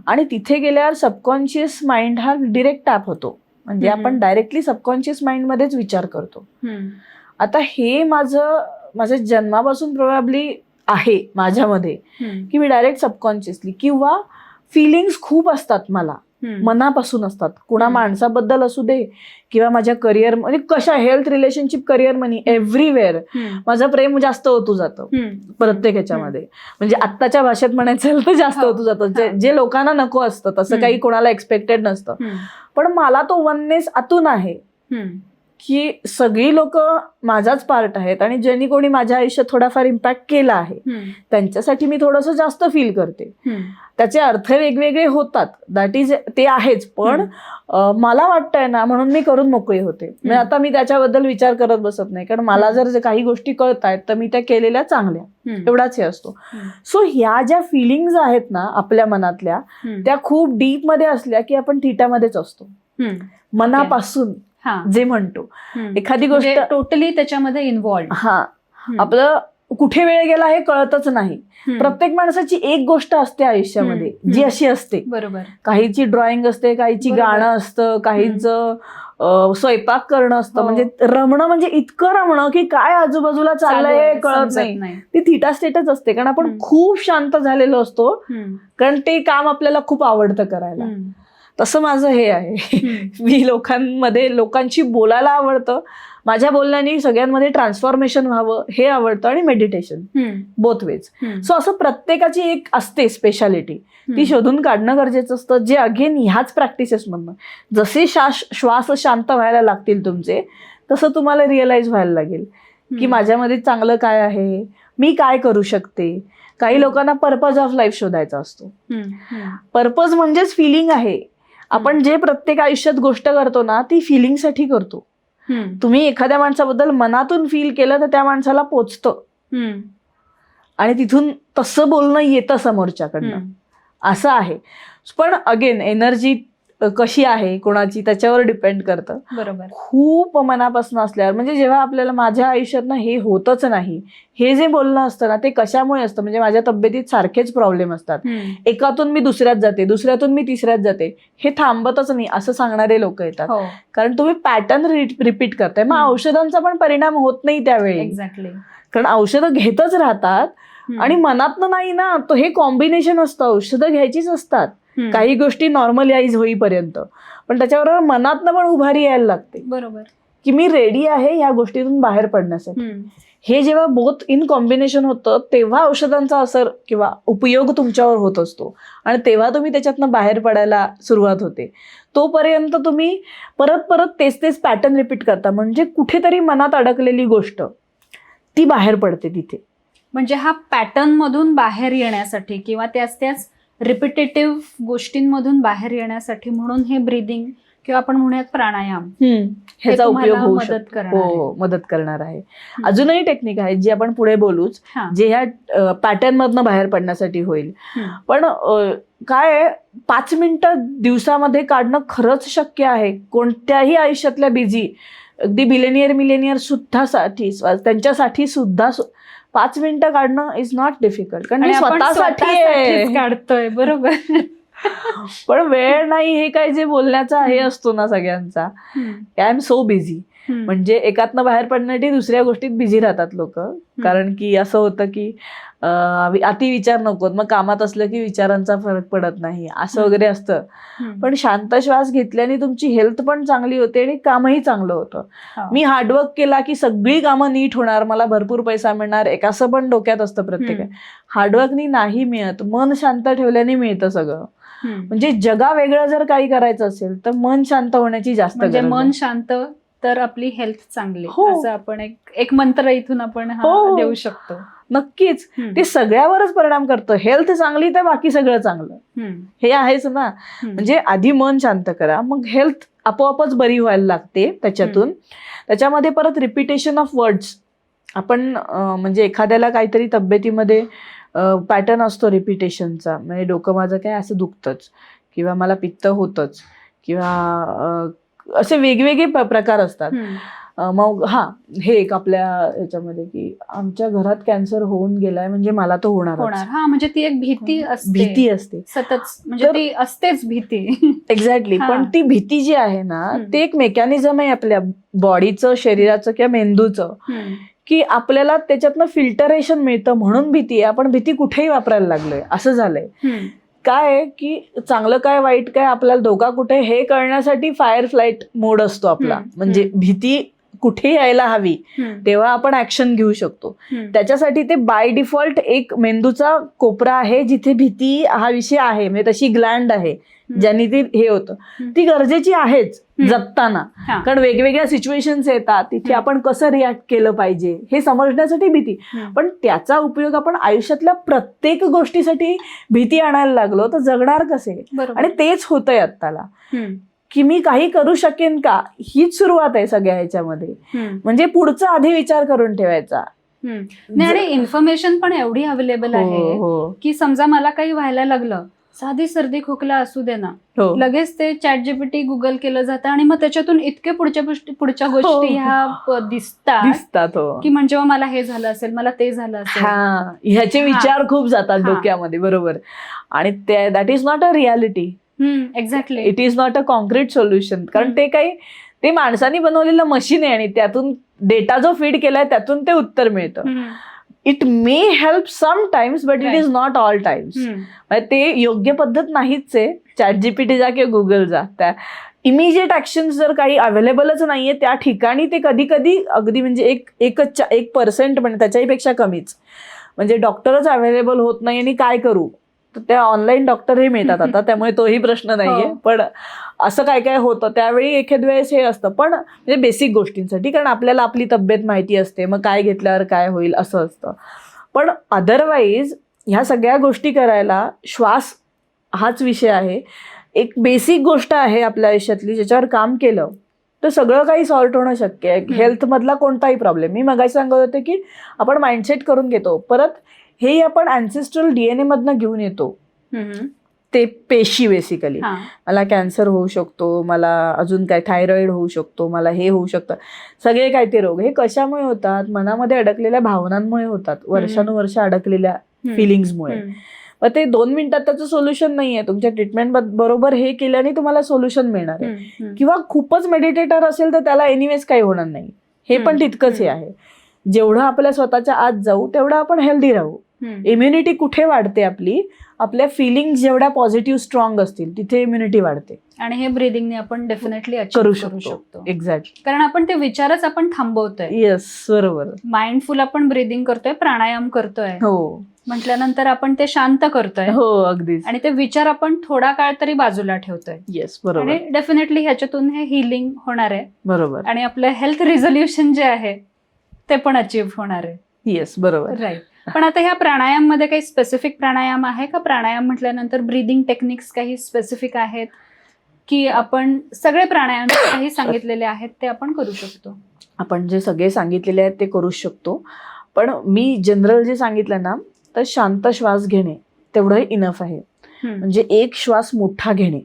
आणि तिथे गेल्यावर सबकॉन्शियस माइंड हा डिरेक्ट टॅप होतो. म्हणजे आपण डायरेक्टली सबकॉन्शियस माइंड मध्येच विचार करतो. आता हे माझ्या जन्मापासून प्रोबॅबली आहे माझ्यामध्ये की मी डायरेक्ट सबकॉन्शियसली किंवा फिलिंग्स खूप असतात मला, मनापासून असतात. कुणा माणसाबद्दल असू दे किंवा माझ्या करिअर म्हणजे कशा हेल्थ, रिलेशनशिप, करिअर, मनी, एव्हरीवेअर माझं प्रेम जास्त होतं जातं प्रत्येक ह्याच्यामध्ये. म्हणजे आत्ताच्या भाषेत म्हणायचं तर जास्त होतं जातं. जे लोकांना नको असतं तसं काही कोणाला एक्सपेक्टेड नसतं, पण मला तो वननेस आतून आहे. की सगळी लोक माझाच पार्ट आहेत आणि ज्यांनी कोणी माझ्या आयुष्यात थोडाफार इम्पॅक्ट केला आहे त्यांच्यासाठी मी थोडंसं जास्त फील करते. त्याचे अर्थ वेगवेगळे होतात, दॅट इज ते आहेच, पण मला वाटतंय ना म्हणून मी करून मोकळी होते. म्हणजे आता मी त्याच्याबद्दल विचार करत बसत नाही, कारण मला जर काही गोष्टी कळत आहेत तर मी त्या केलेल्या चांगल्या, एवढाच हे असतो. सो ह्या ज्या फिलिंग्ज आहेत ना आपल्या मनातल्या, त्या खूप डीप मध्ये असल्या की आपण थिटामध्येच असतो, मनापासून जे म्हणतो. एखादी गोष्ट टोटली त्याच्यामध्ये इन्व्हॉल्व, आपलं कुठे वेळ गेला हे कळतच नाही. प्रत्येक माणसाची एक गोष्ट असते आयुष्यामध्ये जी अशी असते. बरोबर. काहीची ड्रॉइंग असते, काहीची गाणं असतं, काहीचं स्वयंपाक करणं असतं. म्हणजे रमणं म्हणजे इतकं रमणं की काय आजूबाजूला चाललंय हे कळत नाही. ती थिटा स्टेटच असते, कारण आपण खूप शांत झालेलो असतो, कारण ते काम आपल्याला खूप आवडतं करायला. तसं माझं हे आहे. मी लोकांशी बोलायला आवडतं, माझ्या बोलण्याने सगळ्यांमध्ये ट्रान्सफॉर्मेशन व्हावं हे आवडतं, आणि मेडिटेशन, बोथ वेज. सो असं प्रत्येकाची एक असते स्पेशालिटी, ती शोधून काढणं गरजेचं असतं. जे अगेन ह्याच प्रॅक्टिसेस मधनं जसे श्वास शांत व्हायला लागतील तुमचे, तसं तुम्हाला रिअलाइज व्हायला लागेल की माझ्यामध्ये चांगलं काय आहे, मी काय करू शकते. काही लोकांना पर्पज ऑफ लाईफ शोधायचा असतो. पर्पज म्हणजेच फिलिंग आहे. आपण जे प्रत्येक आयुष्यात गोष्ट करतो ना ती फिलिंगसाठी करतो. तुम्ही एखाद्या माणसाबद्दल मनातून फील केलं तर त्या माणसाला पोचतं, आणि तिथून तसं बोलणं येतं समोरच्याकडनं, असं आहे. पण अगेन एनर्जी कशी आहे कोणाची त्याच्यावर डिपेंड करतं. बरोबर. खूप मनापासून असल्यावर, म्हणजे जेव्हा आपल्याला माझ्या आयुष्यात ना हे होतच नाही, हे जे बोलणं असतं ना ते कशामुळे असतं, म्हणजे माझ्या तब्येतीत सारखेच प्रॉब्लेम असतात, एकातून मी दुसऱ्यात जाते, दुसऱ्यातून मी तिसऱ्यात जाते, हे थांबतच नाही असं सांगणारे लोक येतात. कारण तुम्ही पॅटर्न रिपीट करताय. मग औषधांचा पण परिणाम होत नाही त्यावेळी. एक्झॅक्टली. कारण औषधं घेतच राहतात आणि मनातनं नाही ना, तो हे कॉम्बिनेशन असतं, औषधं घ्यायचीच असतात काही गोष्टी नॉर्मलाइज होईपर्यंत, पण त्याच्याबरोबर मनातनं पण उभारी यायला लागते. बरोबर. की मी रेडी आहे ह्या गोष्टीतून बाहेर पडण्यासाठी. हे जेव्हा बोथ इन कॉम्बिनेशन होतं तेव्हा औषधांचा असर किंवा उपयोग तुमच्यावर होत असतो, आणि तेव्हा तुम्ही त्याच्यातनं बाहेर पडायला सुरुवात होते. तोपर्यंत तुम्ही परत तेच पॅटर्न रिपीट करता, म्हणजे कुठेतरी मनात अडकलेली गोष्ट ती बाहेर पडते तिथे. म्हणजे हा पॅटर्न मधून बाहेर येण्यासाठी किंवा त्याच रिपिटेटिव्ह गोष्टींमधून बाहेर येण्यासाठी म्हणून हे ब्रीदिंग किंवा आपण म्हणूयात प्राणायाम ह्याचा उपयोग होऊ मदत शकतो. करणार. मदत करणार आहे. अजूनही टेक्निक आहेत जी आपण पुढे बोलूच, जे ह्या पॅटर्न मधनं बाहेर पडण्यासाठी होईल. पण काय 5 मिनिटं दिवसामध्ये काढणं खरंच शक्य आहे. कोणत्याही आयुष्यातल्या बिझी, अगदी मिलेनियर सुद्धा त्यांच्यासाठी सुद्धा 5 मिनिटं काढणं इज नॉट डिफिकल्ट, कारण स्वतःसाठी काढतोय. बरोबर. पण वेळ नाही, हे काय जे बोलण्याचा हे असतो ना सगळ्यांचा, आय एम सो बिझी, म्हणजे एकातनं बाहेर पडण्यासाठी दुसऱ्या गोष्टीत बिझी राहतात लोक. कारण की असं होतं की अति विचार नको, मग कामात असलं की विचारांचा फरक पडत नाही असं वगैरे असतं. पण शांत श्वास घेतल्याने तुमची हेल्थ पण चांगली होते आणि कामही चांगलं होतं. मी हार्डवर्क केला की सगळी कामं नीट होणार, मला भरपूर पैसा मिळणार, एक असं पण डोक्यात असतं प्रत्येक. हार्डवर्कनी नाही मिळत, मन शांत ठेवल्याने मिळतं सगळं. म्हणजे जगा वेगळं जर काही करायचं असेल तर मन शांत होण्याची जास्त गरज आहे. मन शांत तर आपली हेल्थ चांगली, असं आपण एक मंत्र इथून आपण देऊ शकतो. नक्कीच. ते सगळ्यावरच परिणाम करतं. हेल्थ चांगली तर बाकी सगळं चांगलं, हे आहेच ना. म्हणजे आधी मन शांत करा, मग हेल्थ आपोआपच बरी व्हायला लागते त्याच्यातून. त्याच्यामध्ये परत रिपिटेशन ऑफ वर्ड्स. आपण म्हणजे एखाद्याला काहीतरी तब्येतीमध्ये पॅटर्न असतो रिपिटेशनचा, म्हणजे डोकं माझं काय असं दुखतंच, किंवा मला पित्त होतच, किंवा असे वेगवेगळे प्रकार असतात. मग हे एक आपल्या याच्यामध्ये की आमच्या घरात कॅन्सर होऊन गेलाय म्हणजे मला तो होणार. म्हणजे ती एक भीती असते सतत, म्हणजे ती असतेच भीती. एक्झॅक्टली. पण ती भीती जी आहे ना ते एक मेकॅनिझम आहे आपल्या बॉडीचं, शरीराचं किंवा मेंदूचं, की आपल्याला त्याच्यातनं फिल्टरेशन मिळतं म्हणून भीती आहे. आपण भीती कुठेही वापरायला लागलोय असं झालंय. काय की चांगलं काय वाईट काय आपल्याला धोका कुठे हे कळण्यासाठी फायर फ्लाईट मोड असतो आपला. म्हणजे भीती कुठे यायला हवी तेव्हा आपण ऍक्शन घेऊ शकतो. त्याच्यासाठी ते बाय डिफॉल्ट एक मेंदूचा कोपरा आहे जिथे भीती हा विषय आहे, म्हणजे तशी ग्लँड आहे ज्यांनी ती हे होतं, ती गरजेची आहेच जगताना. हा. कारण वेगवेगळ्या सिच्युएशन्स येतात, तिथे आपण कसं रिॲक्ट केलं पाहिजे हे समजण्यासाठी भीती. पण त्याचा उपयोग आपण आयुष्यातल्या प्रत्येक गोष्टीसाठी भीती आणायला लागलो तर जगणार कसे? बरोबर. आणि तेच होतंय आत्ताला, की मी काही करू शकेन का, हीच सुरुवात आहे सगळ्या ह्याच्यामध्ये. म्हणजे पुढचा आधी विचार करून ठेवायचा. नाही, आणि इन्फॉर्मेशन पण एवढी अवेलेबल आहे की समजा मला काही व्हायला लागलं, साधी सर्दी खोकला असू दे ना, लगेच ते ChatGPT गुगल केलं जातं आणि मग त्याच्यातून इतके पुढच्या गोष्टी ह्या दिसतात की म्हणजे मला हे झालं असेल, मला ते झालं असेल. ह्याचे विचार खूप जातात डोक्यामध्ये. बरोबर. आणि that is not a reality. Exactly. It is not a concrete solution. कारण ते माणसाने बनवलेलं मशीन आहे आणि त्यातून डेटा जो फीड केलाय त्यातून ते उत्तर मिळतं. It may help sometimes but it is not all times. ते योग्य पद्धत नाहीच आहे. ChatGPT जा किंवा गुगल जा, त्या इमिजिएट ऍक्शन जर काही अवेलेबलच नाहीये त्या ठिकाणी ते कधी कधी अगदी म्हणजे 1% म्हणजे त्याच्याही पेक्षा कमीच. म्हणजे डॉक्टरच अवेलेबल होत नाही आणि काय करू, तर त्या ऑनलाईन डॉक्टरही मिळतात आता, त्यामुळे तोही प्रश्न नाहीये. पण असं काय काय होतं त्यावेळी एखाद वेळेस हे असतं, पण म्हणजे बेसिक गोष्टींसाठी, कारण आपल्याला आपली तब्येत माहिती असते, मग काय घेतल्यावर काय होईल असं असतं. पण अदरवाईज ह्या सगळ्या गोष्टी करायला श्वास हाच विषय आहे. एक बेसिक गोष्ट आहे आपल्या आयुष्यातली, ज्याच्यावर काम केलं तर सगळं काही सॉर्ट होणं शक्य आहे. हेल्थ मधला कोणताही प्रॉब्लेम. मी मगाशी सांगत होते की आपण माइंडसेट करून घेतो, परत हे आपण अँसेस्ट्रल DNA मधनं घेऊन येतो. ते पेशी बेसिकली, मला कॅन्सर होऊ शकतो, मला अजून काय थायरॉइड होऊ शकतो, मला हे होऊ शकतं, सगळे काय ते रोग हे कशामुळे होतात? मनामध्ये अडकलेल्या भावनांमुळे होतात, वर्षानुवर्ष अडकलेल्या फिलिंग्समुळे. मग ते 2 मिनिटात त्याचं सोल्युशन नाहीये. तुमच्या ट्रीटमेंट बरोबर हे केल्याने तुम्हाला सोल्युशन मिळणार आहे. किंवा खूपच मेडिटेटर असेल तर त्याला एनिवेज काही होणार नाही. हे पण तितकंच हे आहे. जेवढं आपल्या स्वतःच्या आत जाऊ तेवढं आपण हेल्दी राहू. इम्युनिटी कुठे वाढते आपली? आपल्या फिलिंग जेवढ्या पॉझिटिव्ह स्ट्रॉंग असतील तिथे इम्युनिटी वाढते. आणि हे ब्रीदिंगने आपण डेफिनेटली करू शकतो. एक्झॅक्टली. कारण आपण ते विचारच आपण थांबवतोय. येस, बरोबर. माइंडफुल आपण ब्रीदिंग करतोय, प्राणायाम करतोय, हो, म्हटल्यानंतर आपण ते शांत करतोय. हो, अगदीच. आणि ते विचार आपण थोडा काळ तरी बाजूला ठेवतोय. येस, बरोबर. आणि डेफिनेटली ह्याच्यातून हे हिलिंग होणार आहे. बरोबर. आणि आपलं हेल्थ रिझोल्युशन जे आहे ते पण अचीव्ह होणार आहे. येस, बरोबर. राईट. पण आता ह्या प्राणायाम मध्ये काही स्पेसिफिक प्राणायाम आहे का? प्राणायाम म्हटल्यानंतर ब्रीदिंग टेक्निक्स काही स्पेसिफिक आहेत की आपण सगळे प्राणायाम काही सांगितलेले आहेत ते आपण करू शकतो? आपण जे सगळे सांगितलेले आहेत ते करू शकतो, पण मी जनरल जे सांगितलं ना, तर शांत श्वास घेणे तेवढं इनफ आहे. म्हणजे एक श्वास मोठा घेणे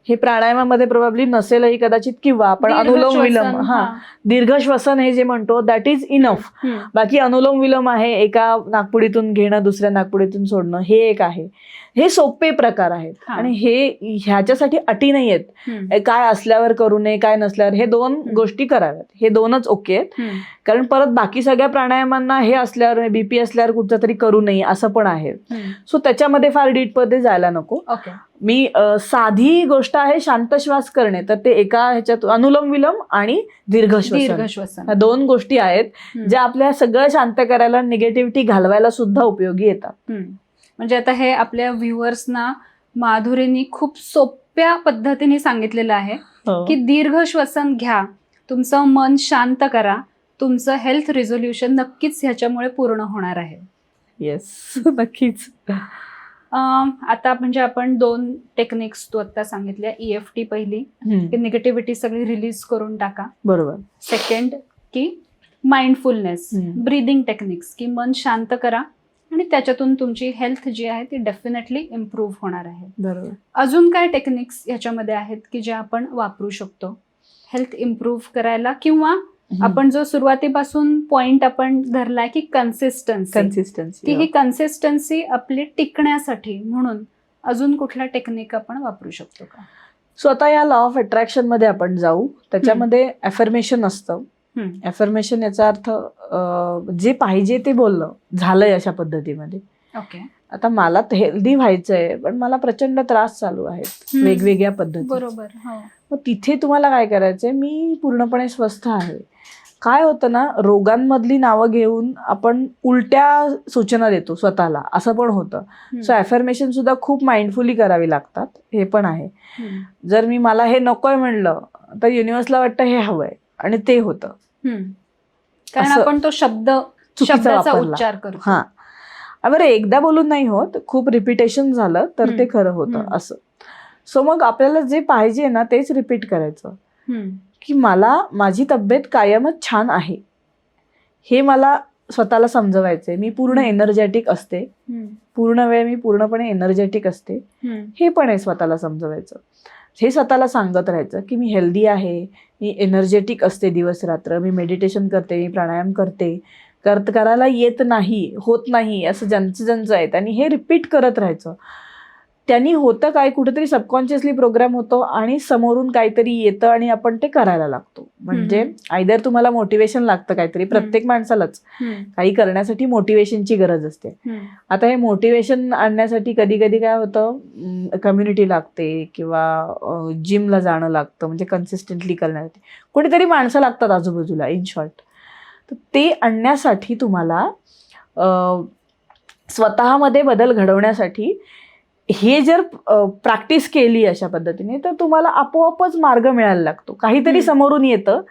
हे प्राणायामामध्ये प्रोबॅबली नसेलही कदाचित, किंवा आपण अनुलोम विलोम, दीर्घ श्वसन हे जे म्हणतो दॅट इज इनफ. बाकी अनुलोम विलोम आहे, एका नाकपुडीतून घेणं दुसऱ्या नाकपुडीतून सोडणं, हे एक आहे. हे सोपे प्रकार आहेत आणि हे ह्याच्यासाठी अटी नाही आहेत काय असल्यावर करू नये काय नसल्यावर. हे 2 गोष्टी कराव्यात, हे 2च ओके आहेत. कारण परत बाकी सगळ्या प्राणायामांना हे असल्यावर बीपी असल्यावर कुठचं तरी करू नये असं पण आहे. सो त्याच्यामध्ये फार डीप मध्ये जायला नको. मी साधी गोष्ट आहे शांत श्वास करणे, तर ते एका ह्याच्यात अनुलोम विलोम आणि दीर्घ श्वसन, ह्या 2 गोष्टी आहेत ज्या आपल्या सगळं शांत करायला, निगेटिव्हिटी घालवायला सुद्धा उपयोगी येतात. म्हणजे आता हे आपल्या व्ह्युअर्सना माधुरीनी खूप सोप्या पद्धतीने सांगितलेलं आहे की दीर्घ श्वसन घ्या, तुमचं मन शांत करा, तुमचं हेल्थ रिझोल्युशन नक्कीच ह्याच्यामुळे पूर्ण होणार आहे. येस, नक्कीच. आता म्हणजे आपण 2 टेक्निक्स तू आता सांगितल्या. EFT पहिली की निगेटिव्हिटी सगळी रिलीज करून टाका. बरोबर. सेकंड की माइंडफुलनेस, ब्रीदिंग टेक्निक्स की मन शांत करा आणि त्याच्यातून तुमची हेल्थ जी आहे ती डेफिनेटली इम्प्रूव्ह होणार आहे. बरोबर. अजून काय टेक्निक्स ह्याच्यामध्ये आहेत की जे आपण वापरू शकतो हेल्थ इम्प्रूव्ह करायला? किंवा आपण जो सुरुवातीपासून पॉइंट आपण धरलाय की कन्सिस्टन्सी, ही कन्सिस्टन्सी आपली टिकण्यासाठी म्हणून अजून कुठला टेक्निक आपण वापरू शकतो का? सो आता या लॉ ऑफ अट्रॅक्शन मध्ये आपण जाऊ. त्याच्यामध्ये अफर्मेशन असतं. अफर्मेशन याचा अर्थ जे पाहिजे ते बोलणं, झालंय अशा पद्धतीमध्ये. ओके. आता मला हेल्दी व्हायचंय पण मला प्रचंड त्रास चालू आहेत वेगवेगळ्या पद्धती. बरोबर. मग तिथे तुम्हाला काय करायचंय? मी पूर्णपणे स्वस्थ आहे, काय होतं ना, रोगांमधली नावं घेऊन आपण उलट्या सूचना देतो स्वतःला, असं पण होतं. सो ॲफर्मेशन सुद्धा खूप माइंडफुली करावी लागतात, हे पण आहे. जर मी मला हे नकोय म्हणलं तर युनिव्हर्सला वाटतं हे हवंय आणि ते होतं. कारण आपण तो शब्दाचा उच्चार करतो. हा, बरं एकदा बोलून नाही होत, खूप रिपिटेशन झालं तर ते खरं होतं असं. सो मग आपल्याला जे पाहिजे ना तेच रिपीट करायचं, की मला माझी तब्येत कायमच छान आहे हे मला स्वतःला समजवायचंय. मी पूर्ण एनर्जेटिक असते, पूर्ण वेळ मी पूर्णपणे एनर्जेटिक असते, हे पण आहे स्वतःला समजवायचं. हे स्वतःला सांगत राहायचं की मी हेल्दी आहे, मी एनर्जेटिक असते दिवस रात्र, मी मेडिटेशन करते, मी प्राणायाम करते, करायला येत नाही, होत नाही असं ज्यांचं आहे त्यांनी हे रिपीट करत राहायचं. त्यांनी होतं काय, कुठेतरी सबकॉन्शियसली प्रोग्राम होतो आणि समोरून काहीतरी येतं आणि आपण ते करायला लागतो. म्हणजे आयदर तुम्हाला मोटिवेशन लागतं काहीतरी, प्रत्येक माणसालाच काही करण्यासाठी मोटिवेशनची गरज असते. आता हे मोटिवेशन आणण्यासाठी कधी कधी काय होतं, कम्युनिटी लागते किंवा जिमला जाणं लागतं, म्हणजे कन्सिस्टंटली करण्यासाठी कोणीतरी माणसं लागतात आजूबाजूला, इन शॉर्ट. तर ते आणण्यासाठी तुम्हाला स्वतःमध्ये बदल घडवण्यासाठी हे जर प्रॅक्टिस केली अशा पद्धतीने तर तुम्हाला आपोआपच मार्ग मिळायला लागतो. काहीतरी समोरून येतं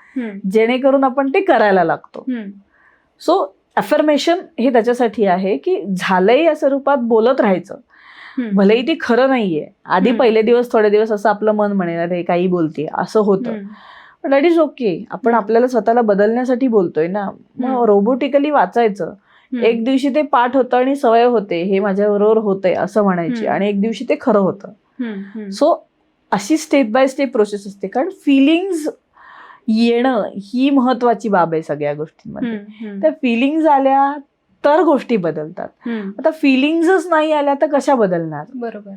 जेणेकरून आपण ते करायला लागतो. सो अफर्मेशन हे त्याच्यासाठी आहे की झालंय या स्वरूपात बोलत राहायचं, भलेही ते खरं नाहीये. आधी पहिले दिवस थोडे दिवस असं आपलं मन म्हणेल अरे काही बोलते असं होतं, पण दॅट इज ओके. आपण आपल्याला स्वतःला बदलण्यासाठी बोलतोय ना. मग रोबोटिकली वाचायचं. एक दिवशी ते पाठ होतं आणि सवय होते, हे माझ्याबरोबर होतंय असं म्हणायची, आणि एक दिवशी ते खरं होतं. सो अशी स्टेप बाय स्टेप प्रोसेस असते, कारण फिलिंग्स येणं ही महत्वाची बाब आहे सगळ्या गोष्टींमध्ये. त्या फिलिंग्स आल्या तर गोष्टी बदलतात. आता फिलिंग्सच नाही आल्या तर कशा बदलणार, बरोबर,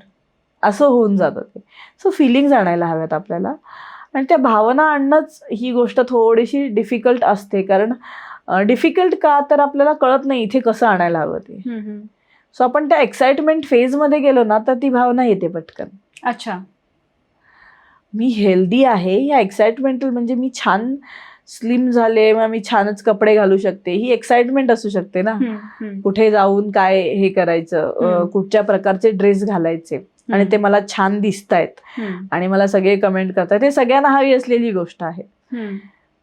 असं होऊन जातं ते. सो फिलिंग्स आणायला हव्यात आपल्याला, आणि त्या भावना आणणंच ही गोष्ट थोडीशी डिफिकल्ट असते. कारण डिफिकल्ट का, तर आपल्याला कळत नाही इथे कसं आणायला हवं ते. सो आपण त्या एक्साइटमेंट फेजमध्ये गेलो ना तर ती भावना येते पटकन. अच्छा, मी हेल्दी आहे या एक्साइटमेंट, म्हणजे मी छान स्लिम झाले, मग मी छानच कपडे घालू शकते, ही एक्साइटमेंट असू शकते ना. कुठे जाऊन काय हे करायचं, कुठच्या प्रकारचे ड्रेस घालायचे आणि ते मला छान दिसतायत आणि मला सगळे कमेंट करतात, हे सगळ्यांना हवी असलेली गोष्ट आहे.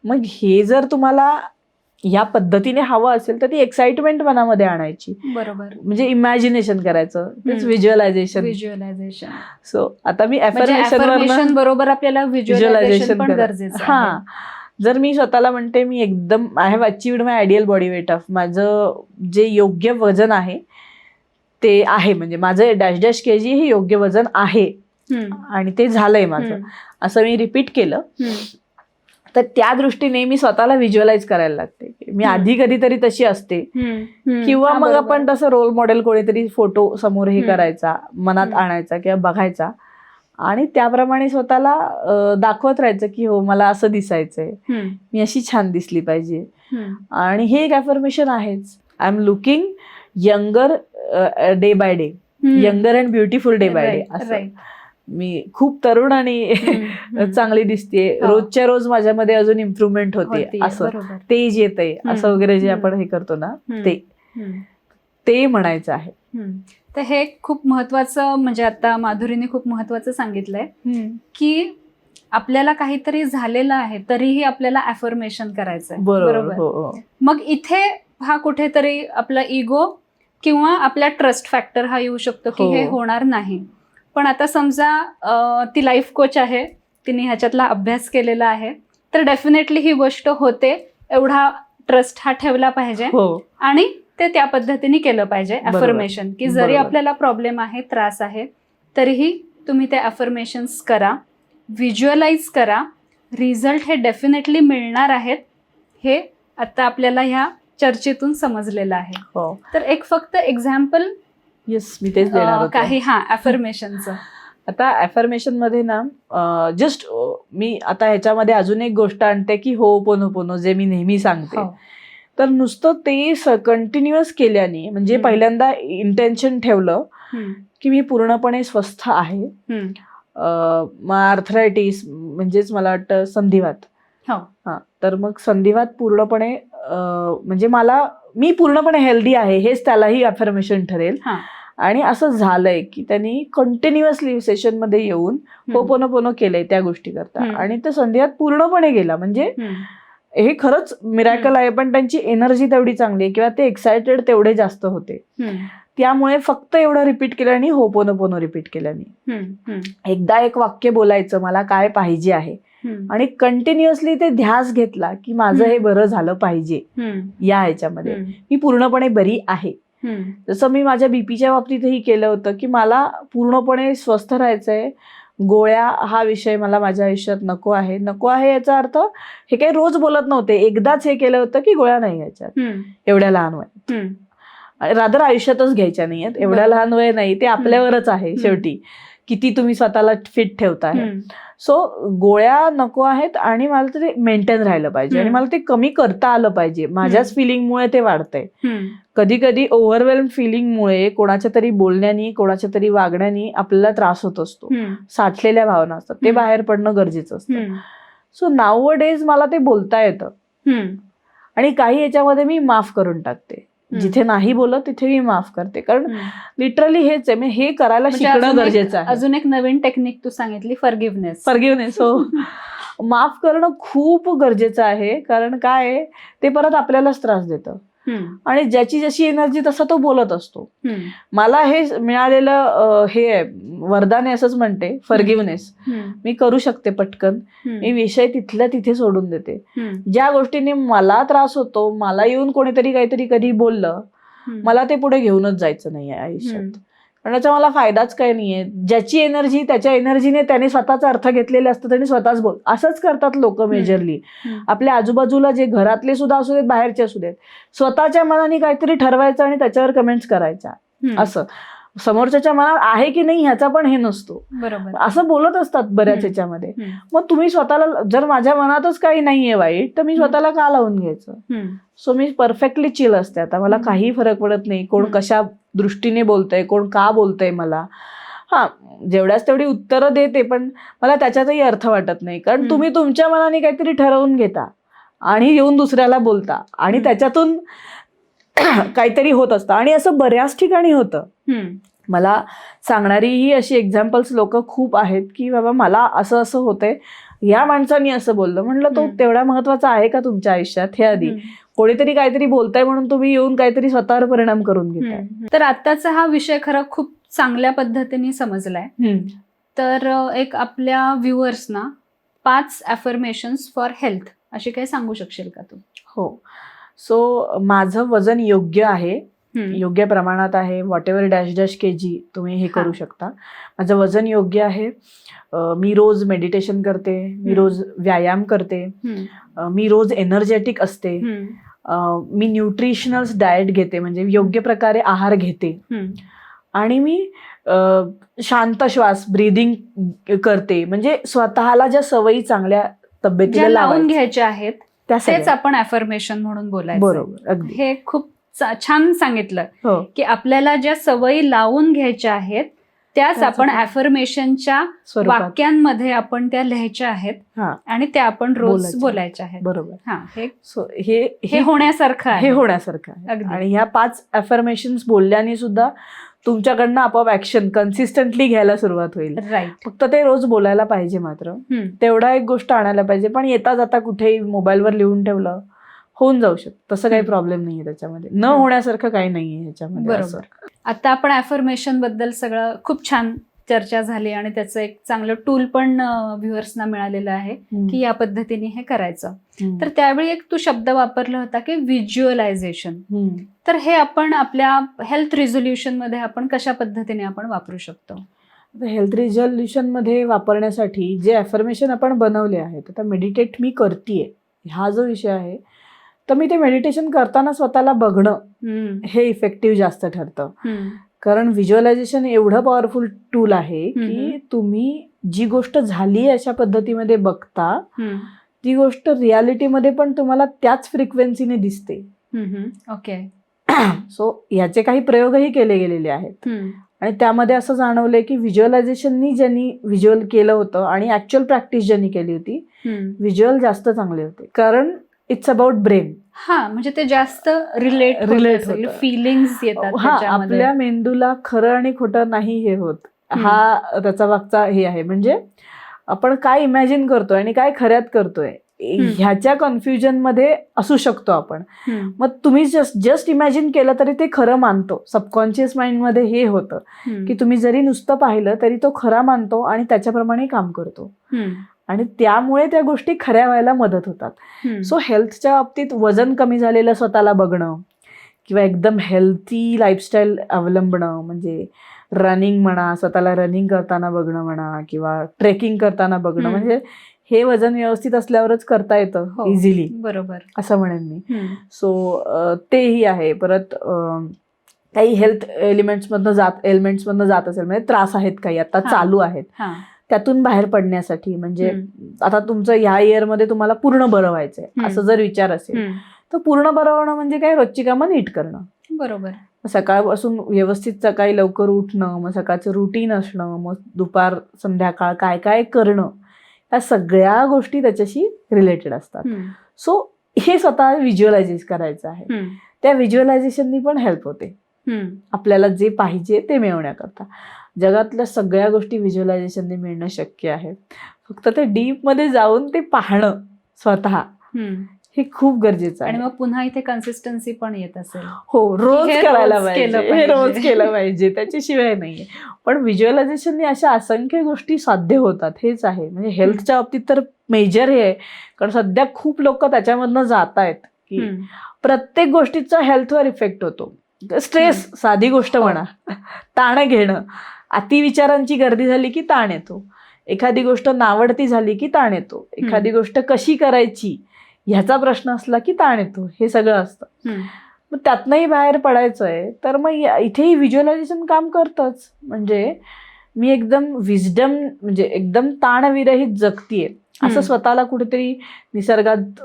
मग हे जर तुम्हाला या पद्धतीने हवं असेल तर ती एक्साइटमेंट मनामध्ये आणायची. बरोबर, म्हणजे इमॅजिनेशन करायचं, तेच व्हिज्युअलायझेशन. सो आता मी अफर्मेशन बरोबर आपल्याला व्हिज्युअलायझेशन पण गरजेचं आहे. हा, जर मी स्वतःला म्हणते मी एकदम I have achieved my ideal body weight of, माझं जे योग्य वजन आहे ते आहे, म्हणजे माझं डॅश केजी हे योग्य वजन आहे आणि ते झालंय माझं, असं मी रिपीट केलं तर त्या दृष्टीने मी स्वतःला व्हिज्युअलाइज करायला लागते. मी आधी कधीतरी तशी असते, किंवा मग आपण तसं रोल मॉडेल कोणीतरी फोटो समोर हे करायचा, मनात आणायचा किंवा बघायचा, आणि त्याप्रमाणे स्वतःला दाखवत राहायचं की हो मला असं दिसायचंय, मी अशी छान दिसली पाहिजे. आणि हे एक अफर्मेशन आहेच. I am looking younger day by day, younger and beautiful day by day. असं मी खूप तरुण आणि चांगली दिसते, रोजच्या रोज माझ्यामध्ये अजून इम्प्रुव्हमेंट होते, असं तेज येतंय, असं वगैरे जे आपण हे करतो ना ते म्हणायचं आहे. तर हे खूप महत्वाचं, म्हणजे आता माधुरीने खूप महत्वाचं सांगितलंय की आपल्याला काहीतरी झालेलं आहे तरीही आपल्याला अफर्मेशन करायचंय. बरोबर. मग इथे हा कुठेतरी आपला इगो किंवा आपला ट्रस्ट फॅक्टर हा येऊ शकतो की हे होणार नाही. पण आता समजा ती लाईफ कोच आहे, तिने ह्याच्यातला अभ्यास केलेला आहे, तर डेफिनेटली ही गोष्ट होते एवढा ट्रस्ट हा ठेवला पाहिजे आणि ते त्या पद्धतीने केलं पाहिजे. अफर्मेशन की जरी आपल्याला प्रॉब्लेम आहे, त्रास आहे, तरीही तुम्ही ते अफर्मेशन्स करा, व्हिज्युअलाइज करा, रिझल्ट हे डेफिनेटली मिळणार आहेत, हे आता आपल्याला ह्या चर्चेतून समजलेलं आहे. तर एक फक्त एक्झाम्पल येस मी तेच देणार होते काही अफर्मेशनचं. आता अफर्मेशन मध्ये ना जस्ट मी आता ह्याच्यामध्ये अजून एक गोष्ट आणते की होपोनोपोनो, जे मी नेहमी सांगते. तर नुसतं ते कंटिन्युअस केल्याने, म्हणजे पहिल्यांदा इंटेन्शन ठेवलं की मी पूर्णपणे स्वस्थ आहे, आर्थरायटिस म्हणजेच मला वाटतं संधिवात हो. तर मग संधिवात पूर्णपणे म्हणजे मी पूर्णपणे हेल्दी आहे हेच त्यालाही अफर्मेशन ठरेल. हा. आणि असं झालंय की त्यांनी कंटिन्युअसली सेशन मध्ये येऊन होपोनोपोनो केलंय त्या गोष्टी करता आणि ते संधिवात पूर्णपणे गेला. म्हणजे हे खरंच मिरॅकल आहे. पण त्यांची एनर्जी तेवढी चांगली आहे किंवा ते एक्सायटेड तेवढे जास्त होते. त्यामुळे फक्त एवढं रिपीट केल्याने होपोनोपोनो रिपीट केल्याने एकदा एक वाक्य बोलायचं मला काय पाहिजे आहे आणि कंटिन्युअसली ते ध्यास घेतला की माझं हे बरं झालं पाहिजे या ह्याच्यामध्ये मी पूर्णपणे बरी आहे. जसं मी माझ्या बीपीच्या बाबतीतही केलं होतं की मला पूर्णपणे स्वस्थ राहायचंय. गोळ्या हा विषय मला माझ्या आयुष्यात नको आहे. नको आहे याचा अर्थ हे काही रोज बोलत नव्हते. एकदाच हे केलं होतं की गोळ्या नाही घ्यायच्यात एवढ्या लहान वयात. रादर आयुष्यातच घ्यायच्या नाहीयेत. एवढ्या लहान वय नाही. ते आपल्यावरच आहे शेवटी किती तुम्ही स्वतःला फिट ठेवताय. सो गोळ्या नको आहेत आणि मला ते मेंटेन राहिलं पाहिजे आणि मला ते कमी करता आलं पाहिजे. माझ्याच फिलिंगमुळे ते वाढतंय. कधी कधी ओव्हरवेल्म फिलिंगमुळे कोणाच्या तरी बोलण्यानी कोणाच्या तरी वागण्यानी आपल्याला त्रास होत असतो. साठलेल्या भावना असतात ते बाहेर पडणं गरजेचं असतं. सो नाउ अ डेज मला ते बोलता येतं आणि काही याच्यामध्ये मी माफ करून टाकते. जिथे नाही बोलत तिथे मी माफ करते. कारण लिटरली हेच आहे. हे करायला शिकणं गरजेचं आहे. अजून एक नवीन टेक्निक तू सांगितली फॉरगिव्हनेस. हो, माफ करणं खूप गरजेचं आहे. कारण काय ते परत आपल्यालाच त्रास देतं आणि ज्याची जशी एनर्जी तसा तो बोलत असतो. मला हे मिळालेलं हे वरदान आहे असंच म्हणते. फॉरगिव्हनेस मी करू शकते पटकन. मी विषय तिथल्या तिथे सोडून देते. ज्या गोष्टीने मला त्रास होतो मला येऊन कोणीतरी काहीतरी कधी बोललं मला ते पुढे घेऊनच जायचं नाहीये आयुष्यात. कारण त्याचा मला फायदाच काही नाहीये. ज्याची एनर्जी त्याच्या एनर्जीने त्याने स्वतःचा अर्थ घेतलेले असतात आणि स्वतःच बोल. असंच करतात लोक मेजरली. आपल्या आजूबाजूला जे घरातले सुद्धा असू देत बाहेरचे असू देत स्वतःच्या मनाने काहीतरी ठरवायचं आणि त्याच्यावर कमेंट्स करायच्या. असं समोरच्याच्या मनात आहे की नाही ह्याचा पण हे नसतो. बरोबर असं बोलत असतात बऱ्याच ह्याच्यामध्ये. मग तुम्ही स्वतःला जर माझ्या मनातच काही नाहीये वाईट तर मी स्वतःला का लावून घ्यायचं. सो मी परफेक्टली चिल असते. आता मला काही फरक पडत नाही कोण कशा दृष्टीने बोलतंय कोण का बोलतंय मला. हा जेवढ्याच तेवढी उत्तरं देते पण मला त्याच्यातही अर्थ वाटत नाही. कारण तुम्ही तुमच्या मनाने काहीतरी ठरवून घेता आणि येऊन दुसऱ्याला बोलता आणि त्याच्यातून काहीतरी होत असतं आणि असं बऱ्याच ठिकाणी होतं. मला सांगणारी ही अशी एक्झाम्पल्स लोक खूप आहेत की बाबा मला असं असं होतंय या माणसाने असं बोललं. म्हणलं तो तेवढा महत्वाचा आहे का तुमच्या आयुष्यात हे आधी. कोणीतरी काहीतरी बोलताय म्हणून तुम्ही येऊन काहीतरी स्वतःवर परिणाम करून घेताय. तर आताचा हा विषय खरं खूप चांगल्या पद्धतीने समजलाय. तर एक आपल्या व्ह्युअर्सना 5 अफर्मेशन्स फॉर हेल्थ अशी काही सांगू शकशील का तू? हो. सो माझं वजन योग्य आहे. योग्य प्रमाणात आहे. व्हॉट एव्हर डॅश केजी तुम्ही हे करू शकता. माझं वजन योग्य आहे. मी रोज मेडिटेशन करते. मी रोज व्यायाम करते. मी रोज एनर्जेटिक असते. मी न्यूट्रिशनल डाएट घेते म्हणजे योग्य प्रकारे आहार घेते आणि मी शांत श्वास ब्रीदिंग करते. म्हणजे स्वतःला ज्या सवयी चांगल्या तब्येतीला लावून घ्यायच्या आहेत त्याच आपण अफर्मेशन म्हणून बोलायचं. बरोबर. अगदी हे खूप छान सांगितलं की आपल्याला ज्या सवयी लावून घ्यायच्या आहेत त्याच आपण अफर्मेशनच्या वाक्यांमध्ये आपण त्या लिहायच्या आहेत आणि त्या आपण रोज बोलायच्या आहेत. बरोबर. हे होण्यासारखं आहे. हे होण्यासारखं आहे. आणि ह्या 5 अफर्मेशन्स बोलल्याने सुद्धा तुमच्याकडनं आपोआप ऍक्शन कन्सिस्टंटली घ्यायला सुरुवात होईल. राईट. फक्त ते रोज बोलायला पाहिजे. मात्र तेवढा एक गोष्ट आणायला पाहिजे. पण येता जाता कुठेही मोबाईलवर लिहून ठेवलं होऊन जाऊ शकतं. तसं काही प्रॉब्लेम नाहीये त्याच्यामध्ये. न होण्यासारखं काही नाहीये ह्याच्यामध्ये. बरोबर. आता आपण अफर्मेशन बद्दल सगळं खूप छान चर्चा झाली आणि त्याचं एक चांगलं टूल पण व्ह्युअर्सना मिळालेलं आहे की या पद्धतीने हे करायचं. तर त्यावेळी एक तू शब्द वापरला होता की व्हिज्युअलायझेशन. तर हे आपण आपल्या हेल्थ रिझोल्युशन मध्ये आपण कशा पद्धतीने आपण वापरू शकतो? हेल्थ रिझोल्युशन मध्ये वापरण्यासाठी जे अफर्मेशन आपण बनवले आहेत. आता मेडिटेट मी करतेय हा जो विषय आहे तर मी ते मेडिटेशन करताना स्वतःला बघणं हे इफेक्टिव्ह जास्त ठरतं. कारण व्हिज्युअलायझेशन एवढं पॉवरफुल टूल आहे की तुम्ही जी गोष्ट झाली अशा पद्धतीमध्ये बघता ती गोष्ट रियालिटीमध्ये पण तुम्हाला त्याच फ्रिक्वेन्सीने दिसते. ओके. सो याचे काही प्रयोगही केले गेलेले आहेत आणि त्यामध्ये असं जाणवलंय की व्हिज्युअलायझेशननी ज्यांनी व्हिज्युअल केलं होतं आणि ऍक्च्युअल प्रॅक्टिस ज्यांनी केली होती, व्हिज्युअल जास्त चांगले होते. कारण इट्स अबाउट ब्रेन. हा, म्हणजे ते जास्त रिलेट होतं. फिलिंग्स येतात त्याच्यामध्ये. आपल्या मेंदूला खरं आणि खोटं नाही हे होत, हा त्याचा मागचा हे आहे. म्हणजे आपण काय इमॅजिन करतोय आणि काय खऱ्यात करतोय ह्याच्या कन्फ्युजन मध्ये असू शकतो आपण. मग तुम्ही जस्ट इमॅजिन केलं तरी ते खरं मानतो. सबकॉन्शियस माइंड मध्ये हे होतं की तुम्ही जरी नुसतं पाहिलं तरी तो खरा मानतो आणि त्याच्याप्रमाणे काम करतो आणि त्यामुळे त्या गोष्टी खऱ्या व्हायला मदत होतात. सो हेल्थच्या बाबतीत वजन कमी झालेलं स्वतःला बघणं किंवा एकदम हेल्थी लाईफस्टाईल अवलंबणं, म्हणजे रनिंग म्हणा, स्वतःला रनिंग करताना बघणं म्हणा किंवा ट्रेकिंग करताना बघणं, म्हणजे हे वजन व्यवस्थित असल्यावरच करता येतं इझिली. बरोबर, असं म्हणेन मी. सो तेही आहे. परत काही हेल्थ एलिमेंट्समधनं जात असेल, म्हणजे त्रास आहेत काही आता चालू आहेत, त्यातून बाहेर पडण्यासाठी, म्हणजे आता तुमचं ह्या इयरमध्ये तुम्हाला पूर्ण बरं व्हायचंय असं जर विचार असेल तर पूर्ण बरं होणं म्हणजे काय, रोजची कामं नीट करणं. बरोबर. सकाळपासून व्यवस्थित सकाळी लवकर उठणं, मग सकाळचं रुटीन असणं, मग दुपार संध्याकाळ काय काय करणं, या सगळ्या गोष्टी त्याच्याशी रिलेटेड असतात. सो हे स्वतः व्हिज्युअलायझेस करायचं आहे. त्या व्हिज्युअलायझेशननी पण हेल्प होते आपल्याला जे पाहिजे ते मिळवण्याकरता. जगातल्या सगळ्या गोष्टी व्हिज्युअलायझेशनने मिळणं शक्य आहे. फक्त ते डीप मध्ये जाऊन ते पाहणं स्वतः हे खूप गरजेचं आहे. आणि मग पुन्हा इथे कन्सिस्टन्सी पण येत असेल. हो, रोज करायला पाहिजे, हे रोज केलं पाहिजे, त्याच्याशिवाय नाहीये. पण व्हिज्युअलायझेशनने अशा असंख्य गोष्टी साध्य होतात, हेच आहे. म्हणजे हेल्थच्या बाबतीत तर मेजर हे आहे, कारण सध्या खूप लोक त्याच्यामधनं जात आहेत की प्रत्येक गोष्टीचा हेल्थवर इफेक्ट होतो. स्ट्रेस, साधी गोष्ट म्हणा, ताण घेणं, अतिविचारांची गर्दी झाली की ताण येतो, एखादी गोष्ट नावडती झाली की ताण येतो, एखादी गोष्ट कशी करायची ह्याचा प्रश्न असला की ताण येतो, हे सगळं असतं. मग त्यातनंही बाहेर पडायचंय तर मग इथेही व्हिज्युअलायझेशन काम करतच. म्हणजे मी एकदम विजडम, म्हणजे एकदम ताणविरहित जगतीये असं स्वतःला कुठेतरी निसर्गात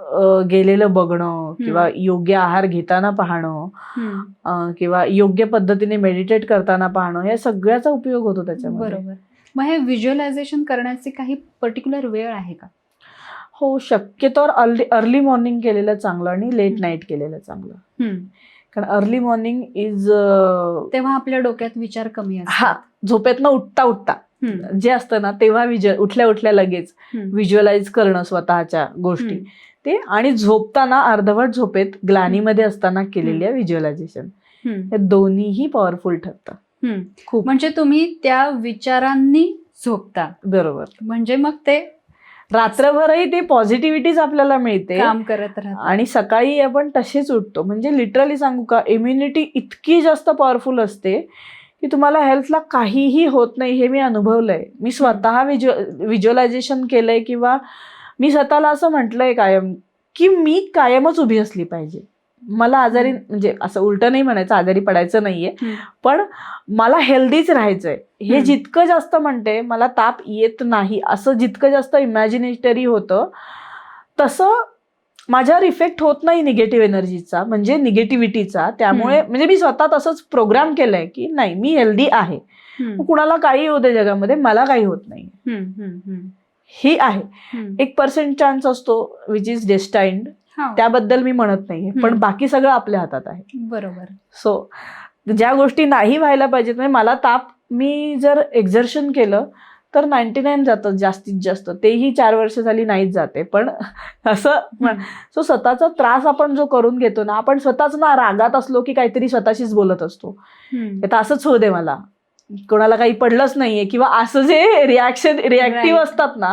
गेलेलं बघणं किंवा योग्य आहार घेताना पाहणं किंवा योग्य पद्धतीने मेडिटेट करताना पाहणं, या सगळ्याचा उपयोग होतो त्याच्यामध्ये. बरोबर. मग हे व्हिज्युअलायझेशन करण्याचे काही पर्टिक्युलर वेळ आहे का? हो, शक्यतोवर अर्ली मॉर्निंग केलेलं चांगलं आणि लेट नाईट केलेलं चांगलं. कारण अर्ली मॉर्निंग इज तेव्हा आपल्या डोक्यात विचार कमी असतात. हा, झोपेतनं उठता जे असतं ना, तेव्हा उठल्या लगेच व्हिज्युअलाइज करणं स्वतःच्या गोष्टी ते, आणि झोपताना अर्धवट झोपेत ग्लानीमध्ये असताना केलेल्या व्हिज्युअलायझेशन, हे दोन्हीही पॉवरफुल ठरतं खूप. म्हणजे तुम्ही त्या विचारांनी झोपता. बरोबर. म्हणजे मग ते रात्रभरही ते पॉझिटिव्हिटीच आपल्याला मिळते, काम करत राहतं आणि सकाळी आपण तसेच उठतो. म्हणजे लिटरली सांगू का, इम्युनिटी इतकी जास्त पॉवरफुल असते की तुम्हाला हेल्थला काहीही होत नाही, हे मी अनुभवलंय. मी स्वतः व्हिज्युअलायझेशन केलंय किंवा मी स्वतःला असं म्हटलंय कायम की मी कायमच उभी असली पाहिजे. मला आजारी, म्हणजे असं उलटं नाही म्हणायचं, आजारी पडायचं नाहीये, पण मला हेल्दीच राहायचंय. हे जितकं जास्त म्हणते मला ताप येत नाही असं जितकं जास्त इमॅजिनेटरी होतं, तसं माझ्यावर इफेक्ट होत नाही निगेटिव्ह एनर्जीचा, म्हणजे निगेटिव्हिटीचा. त्यामुळे म्हणजे मी स्वतः तसंच प्रोग्राम केलंय की नाही, मी हेल्दी आहे, कुणाला काही होऊ दे जगामध्ये, मला काही होत नाही. ही आहे 1% चान्स असतो विच इज डेस्टाइंड, त्याबद्दल मी म्हणत नाही, पण बाकी सगळं आपल्या हातात आहे. बरोबर. सो ज्या गोष्टी नाही व्हायला पाहिजेत, म्हणजे मला ताप, मी जर एक्झर्शन केलं तर 99 जातं जास्तीत जास्त, तेही 4 वर्ष झाली नाहीच जाते. पण असं सो स्वतःचा त्रास आपण जो करून घेतो ना, आपण स्वतःच ना रागात असलो की काहीतरी स्वतःशीच बोलत असतो, आता असंच होऊ दे, मला कोणाला काही पडलंच नाहीये, किंवा असं जे रिॲक्टिव्ह असतात ना,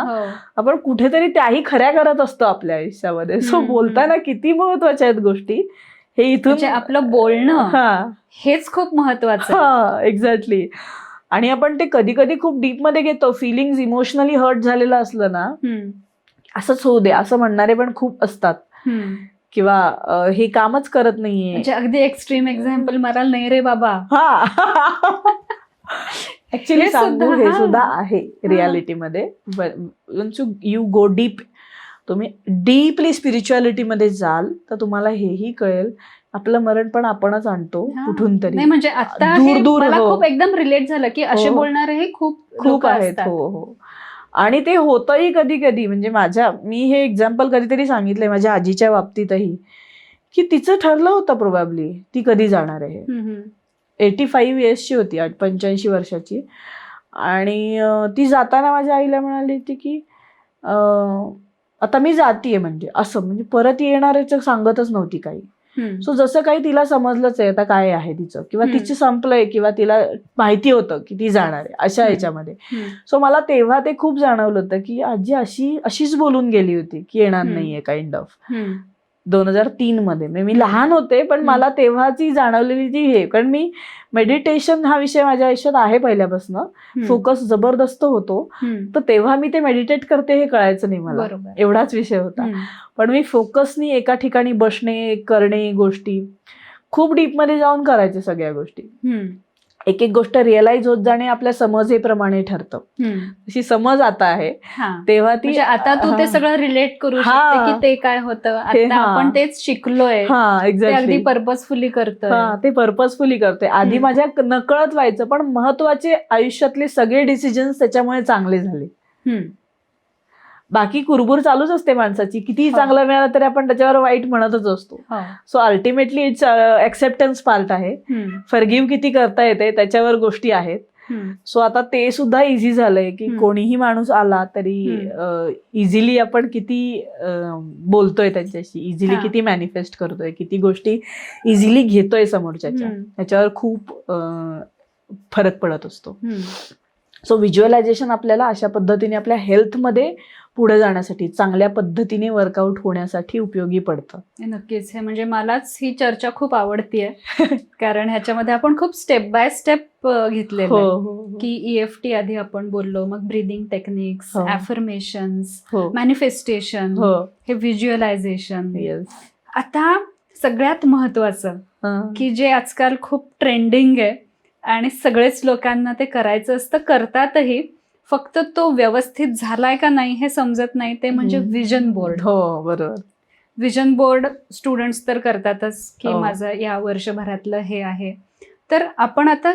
आपण कुठेतरी त्याही खऱ्या करत असतो आपल्या आयुष्यामध्ये. सो बोलताना किती महत्वाच्या आहेत गोष्टी, हे इथून आपलं बोलणं हेच खूप महत्वाचं. एक्झॅक्टली. आणि आपण ते कधी कधी खूप डीप मध्ये घेतो, फिलिंग्स इमोशनली हर्ट झालेलं असलं ना, असंच होऊ दे असं म्हणणारे पण खूप असतात, किंवा हे कामच करत नाहीये. अगदी एक्स्ट्रीम एक्झाम्पल माराल, नाही रे बाबा. ऍक्च्युली सांगू, हे सुद्धा आहे रियालिटीमध्ये. यू गो डीप, तुम्ही डीपली स्पिरिच्युअलिटीमध्ये जाल तर तुम्हाला हेही कळेल आपलं मरण पण आपणच आणतो हा. कुठून तरी. नाही म्हणजे आता दूर हे दूर, मला हो. खूप एकदम रिलेट झालं की असे हो. बोलणारे हे खूप खूप लोकं आहेत. असतात. हो हो. आणि ते होतंही कधी कधी, म्हणजे मी हे एक्झाम्पल कधीतरी सांगितलंय माझ्या आजीच्या बाबतीतही, की तिचं ठरलं होतं प्रोबॅबली ती कधी जाणार आहे. 85 इयर्सची होती, 85 वर्षाची. आणि ती जाताना माझ्या आईला म्हणाली होती की आता मी जातीये, म्हणजे असं, म्हणजे परत येणाऱ्याचं सांगतच नव्हती काही. सो जसं काही तिला समजलंच आहे आता काय आहे तिचं, किंवा तिची संपलंय, किंवा तिला माहिती होतं की ती जाणार आहे अशा ह्याच्यामध्ये. सो मला तेव्हा ते खूप जाणवलं होतं की आजी अशीच बोलून गेली होती की येणार नाहीये, काइंड ऑफ. 2003 मध्ये मी लहान होते, पण मला तेव्हाची जाणवलेली ती हे, कारण मी मेडिटेशन हा विषय माझ्या आयुष्यात आहे पहिल्यापासून, फोकस जबरदस्त होतो. तर तेव्हा मी ते मेडिटेट करते हे कळायचं नाही मला, एवढाच विषय होता. पण मी फोकसनी एका ठिकाणी बसणे, करणे गोष्टी, खूप डीपमध्ये जाऊन करायचे सगळ्या गोष्टी. एक एक गोष्ट रिअलाइज होत जाणे आपल्या समजेप्रमाणे ठरतं. अशी समज आता आहे, तेव्हा ती म्हणजे आता तू ते सगळं रिलेट करू शकते की ते काय होतं, आता आपण तेच शिकलोय, अगदी पर्पजफुली करतोय. ते पर्पजफुली करते. आधी माझ्या नकळत व्हायचं, पण महत्वाचे आयुष्यातले सगळे डिसिजन्स त्याच्यामुळे चांगले झाले. बाकी कुरबुर चालूच असते माणसाची, कितीही चांगलं मिळालं तरी आपण त्याच्यावर वाईट म्हणतच असतो. So ultimately it's acceptance part आहे. फॉरगिव्ह किती करता येते त्याच्यावर गोष्टी आहेत. सो आता ते सुद्धा इझी झालंय की कोणीही माणूस आला तरी इझिली आपण किती बोलतोय त्यांच्याशी, इझिली किती मॅनिफेस्ट करतोय, किती गोष्टी इझिली घेतोय समोरच्याच्या, त्याच्यावर खूप फरक पडत असतो. सो व्हिज्युअलायझेशन आपल्याला अशा पद्धतीने आपल्या हेल्थमध्ये पुढे जाण्यासाठी, चांगल्या पद्धतीने वर्कआउट होण्यासाठी उपयोगी पडतं. नक्कीच. हे म्हणजे मलाच ही चर्चा खूप आवडतीये, कारण ह्याच्यामध्ये आपण खूप स्टेप बाय स्टेप घेतलेलं आहे की EFT आधी आपण बोललो, मग ब्रीदिंग टेक्निक्स, ॲफर्मेशन्स, मॅनिफेस्टेशन, हे व्हिज्युअलायझेशन. आता सगळ्यात महत्वाचं की जे आजकाल खूप ट्रेंडिंग आहे आणि सगळेच लोकांना ते करायचं असतं, करतातही, फक्त तो व्यवस्थित झालाय का नाही हे समजत नाही, ते म्हणजे विजन बोर्ड. हो बरोबर. विजन बोर्ड स्टुडंट्स तर करतातच की माझं या वर्षभरातलं हे आहे. तर आपण आता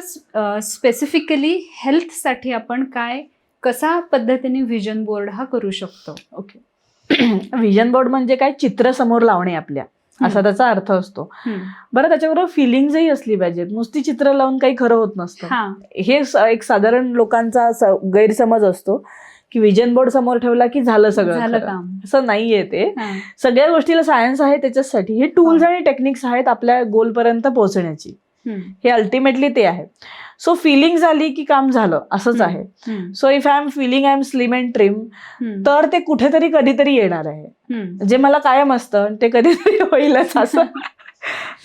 स्पेसिफिकली हेल्थसाठी आपण कसा पद्धतीने विजन बोर्ड हा करू शकतो? ओके. विजन बोर्ड म्हणजे काय, चित्र समोर लावणे आपल्या, असा त्याचा अर्थ असतो. बरं, त्याच्याबरोबर फिलिंग्सही असली पाहिजेत. नुसती चित्र लावून काही खरं होत नसतं. हे एक साधारण लोकांचा गैरसमज असतो की विजन बोर्ड समोर ठेवला की झालं सगळं काम. असं नाहीये ते. सगळ्या गोष्टीला सायन्स आहे त्याच्यासाठी. हे टूल्स आणि टेक्निक्स आहेत आपल्या गोलपर्यंत पोहोचण्याची. हे अल्टिमेटली ते आहे. सो फिलिंग झाली की काम झालं, असंच आहे. So if I am feeling I am slim and trim, तर ते कुठेतरी कधीतरी येणार आहे. जे मला कायम असतं ते कधीतरी होईलच, असं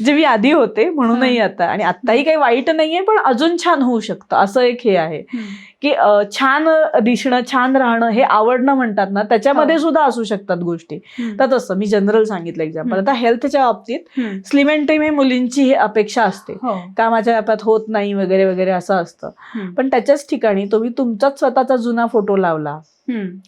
जे मी आधी होते म्हणूनही आता, आणि आत्ताही काही वाईट नाहीये, पण अजून छान होऊ शकतं, असं एक हे आहे की छान दिसणं, छान राहणं, हे आवडणं म्हणतात ना, त्याच्यामध्ये सुद्धा असू शकतात गोष्टी. तर तसं मी जनरल सांगितलं एक्झाम्पल. आता हेल्थच्या बाबतीत स्लिम अँड ट्रिम हे मुलींची ही अपेक्षा असते, कामाच्या व्यापात होत नाही वगैरे वगैरे असं असतं. पण त्याच्याच ठिकाणी तुम्ही तुमचाच स्वतःचा जुना फोटो लावला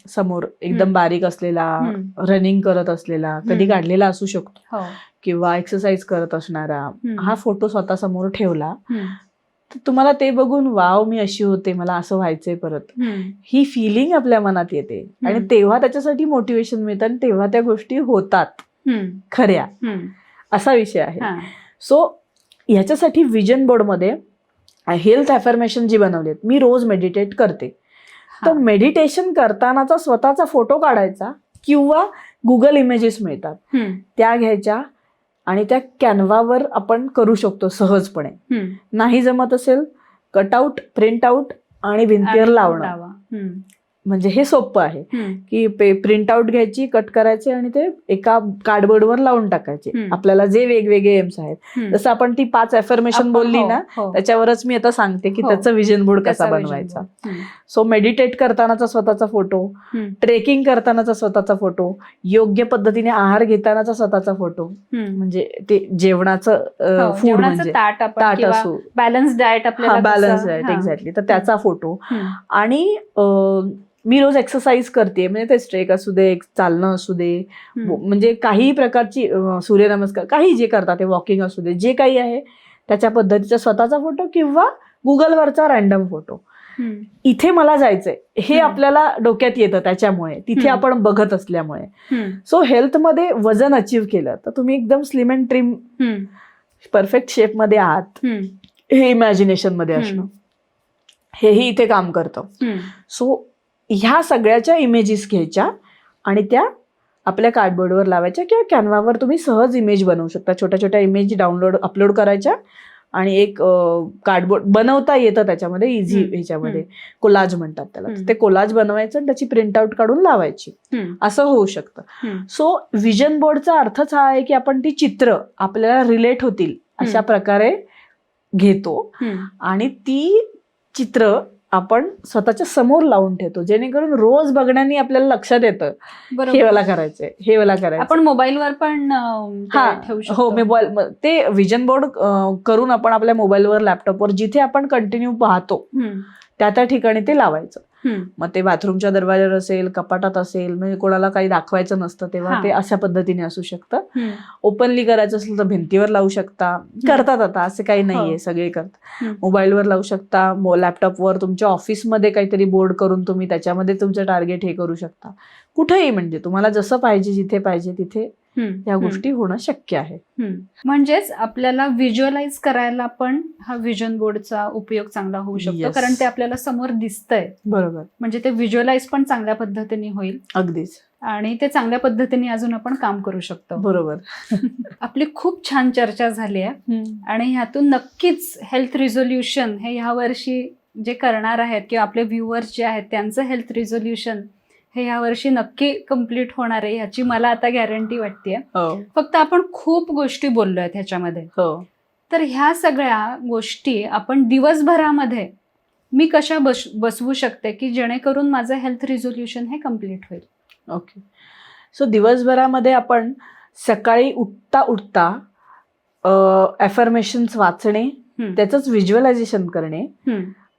समोर, एकदम बारीक असलेला, रनिंग करत असलेला, कधी काढलेला असू शकतो, किंवा एक्सरसाइज करत असणारा, हा फोटो स्वतः समोर ठेवला, तर तुम्हाला ते बघून वाव मी अशी होते, मला असं व्हायचंय परत, ही फिलिंग आपल्या मनात येते. आणि तेव्हा त्याच्यासाठी मोटिवेशन मिळतं, आणि तेव्हा त्या गोष्टी होतात खऱ्या, असा विषय आहे. सो ह्याच्यासाठी विजन बोर्डमध्ये हेल्थ अफर्मेशन जी बनवलेत, मी रोज मेडिटेट करते, तर मेडिटेशन करतानाचा स्वतःचा फोटो काढायचा, किंवा गुगल इमेजेस मिळतात त्या घ्यायच्या, आणि त्या कॅनव्हावर आपण करू शकतो सहजपणे. नाही जमत असेल, कटआउट, प्रिंट आउट आणि भिंतीवर लावणं. म्हणजे हे सोपं आहे की प्रिंट आउट घ्यायची, कट करायचे, आणि ते एका कार्डबोर्डवर लावून टाकायचे. आपल्याला जे वेगवेगळे एम्स आहेत, जसं आपण ती 5 अफर्मेशन बोलली ना, त्याच्यावरच मी आता सांगते की त्याचं विजन बोर्ड कसा बनवायचा. सो मेडिटेट करतानाचा स्वतःचा फोटो, ट्रेकिंग करतानाचा स्वतःचा फोटो, योग्य पद्धतीने आहार घेतानाचा स्वतःचा फोटो, म्हणजे ते जेवणाचं फूड, म्हणजे ताट असो, balance diet, balance diet exactly, तर त्याचा फोटो. आणि मी रोज एक्सरसाइज करते, म्हणजे ते स्ट्रेक असू दे, चालणं असू दे, म्हणजे काही प्रकारची सूर्यनमस्कार, काही जे करतात ते, वॉकिंग असू दे, जे काही आहे त्याच्या पद्धतीचा स्वतःचा फोटो किंवा गुगलवरचा रॅन्डम फोटो. इथे मला जायचंय हे आपल्याला डोक्यात येतं त्याच्यामुळे, तिथे आपण बघत असल्यामुळे. सो हेल्थमध्ये वजन अचीव्ह केलं तर तुम्ही एकदम स्लिम अँड ट्रिम परफेक्ट शेपमध्ये आहात हे इमॅजिनेशन मध्ये असणं, हेही इथे काम करतं. सो ह्या सगळ्याच्या इमेजेस घ्यायच्या आणि त्या आपल्या कार्डबोर्डवर लावायच्या किंवा कॅनव्हावर तुम्ही सहज इमेज बनवू शकता. छोट्या छोट्या इमेज अपलोड करायच्या आणि एक कार्डबोर्ड बनवता येतं त्याच्यामध्ये, इझी ह्याच्यामध्ये कोलाज म्हणतात त्याला. ते कोलाज बनवायचं आणि त्याची प्रिंटआउट काढून लावायची, असं होऊ शकतं. सो विजन बोर्डचा अर्थच हा आहे की आपण ती चित्र आपल्याला रिलेट होतील अशा प्रकारे घेतो आणि ती चित्र आपण स्वतःच्या समोर लावून ठेवतो, जेणेकरून रोज बघण्याने आपल्याला लक्षात येतं हे मला करायचंय, हे मला करायचं. आपण मोबाईलवर पण ठेवू शकतो. हो, मोबाईल ते विजन बोर्ड करून आपण आपल्या मोबाईलवर, लॅपटॉपवर जिथे आपण कंटिन्यू पाहतो त्या ठिकाणी ते लावायचं. मग ते बाथरूमच्या दरवाजावर असेल, कपाटात असेल, म्हणजे कोणाला काही दाखवायचं नसतं तेव्हा ते अशा पद्धतीने असू शकतं. ओपनली करायचं असेल तर भिंतीवर लावू शकता, करतात आता, असं काही नाहीये, सगळे करतात. मोबाईलवर लावू शकता, लॅपटॉपवर, तुमच्या ऑफिसमध्ये काहीतरी बोर्ड करून तुम्ही त्याच्यामध्ये तुमचं टार्गेट हे करू शकता. कुठेही, म्हणजे तुम्हाला जसं पाहिजे, जिथे पाहिजे तिथे या गोष्टी होणं शक्य आहे. म्हणजेच आपल्याला व्हिज्युअलाइज करायला पण हा विजन बोर्डचा उपयोग चांगला होऊ शकतो, कारण ते आपल्याला समोर दिसतंय. बरोबर. म्हणजे ते व्हिज्युअलाइज पण चांगल्या पद्धतीने होईल. अगदीच. आणि ते चांगल्या पद्धतीने अजून आपण काम करू शकतो. बरोबर. आपली खूप छान चर्चा झाली आहे आणि ह्यातून नक्कीच हेल्थ रिझोल्युशन हे ह्या वर्षी जे करणार आहेत किंवा आपले व्ह्युअर्स जे आहेत त्यांचं हेल्थ रिझोल्युशन हे यावर्षी नक्की कम्प्लीट होणार आहे ह्याची मला आता गॅरंटी वाटतेय. फक्त आपण खूप गोष्टी बोललोय ह्याच्यामध्ये. तर ह्या सगळ्या गोष्टी आपण दिवसभरामध्ये मी कशा बसवू शकते की जेणेकरून माझं हेल्थ रिझोल्युशन हे कम्प्लीट होईल? ओके. सो दिवसभरामध्ये आपण सकाळी उठता अफर्मेशन्स वाचणे, त्याचंच व्हिज्युअलायझेशन करणे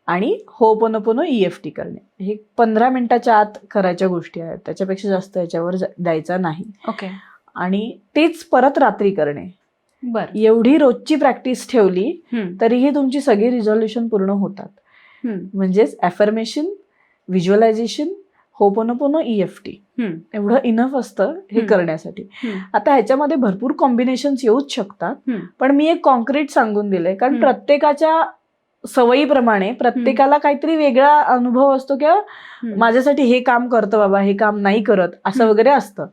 आणि होपोनोपोनो EFT करणे, हे 15 मिनिटाच्या आत करायच्या गोष्टी आहेत. त्याच्यापेक्षा जास्त याच्यावर द्यायचा नाही. ओके. आणि तेच परत रात्री करणे. बरं. एवढी रोजची प्रॅक्टिस ठेवली तरीही तुमची सगळी रिझोल्युशन पूर्ण होतात. म्हणजेच अफर्मेशन, व्हिज्युअलायझेशन, होपोनोपोनो, EFT एवढं इनफ असतं हे करण्यासाठी. आता ह्याच्यामध्ये भरपूर कॉम्बिनेशन्स येऊच शकतात, पण मी एक कॉन्क्रीट सांगून दिलंय, कारण प्रत्येकाच्या सवयीप्रमाणे प्रत्येकाला काहीतरी वेगळा अनुभव असतो किंवा माझ्यासाठी हे काम करतं बाबा, हे काम नाही करत, असं वगैरे असतं.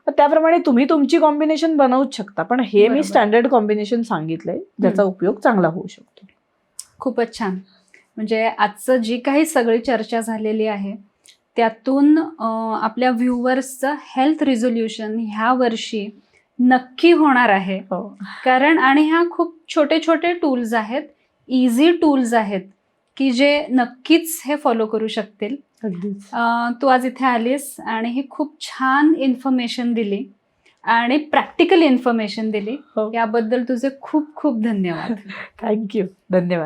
त्याप्रमाणे तुम्ही तुमची कॉम्बिनेशन बनवूच शकता, पण हे मी स्टँडर्ड कॉम्बिनेशन सांगितलंय ज्याचा उपयोग चांगला होऊ शकतो. खूपच छान. म्हणजे आजचं जी काही सगळी चर्चा झालेली आहे त्यातून आपल्या व्ह्युअर्सचं हेल्थ रिझोल्युशन ह्या वर्षी नक्की होणार आहे. कारण आणि ह्या खूप छोटे छोटे टूल्स आहेत, इझी टूल्स आहेत की जे नक्कीच हे फॉलो करू शकतील. तू आज इथे आलीस आणि ही खूप छान इन्फॉर्मेशन दिली आणि प्रॅक्टिकल इन्फॉर्मेशन दिली, याबद्दल तुझे खूप खूप धन्यवाद. थँक्यू. धन्यवाद.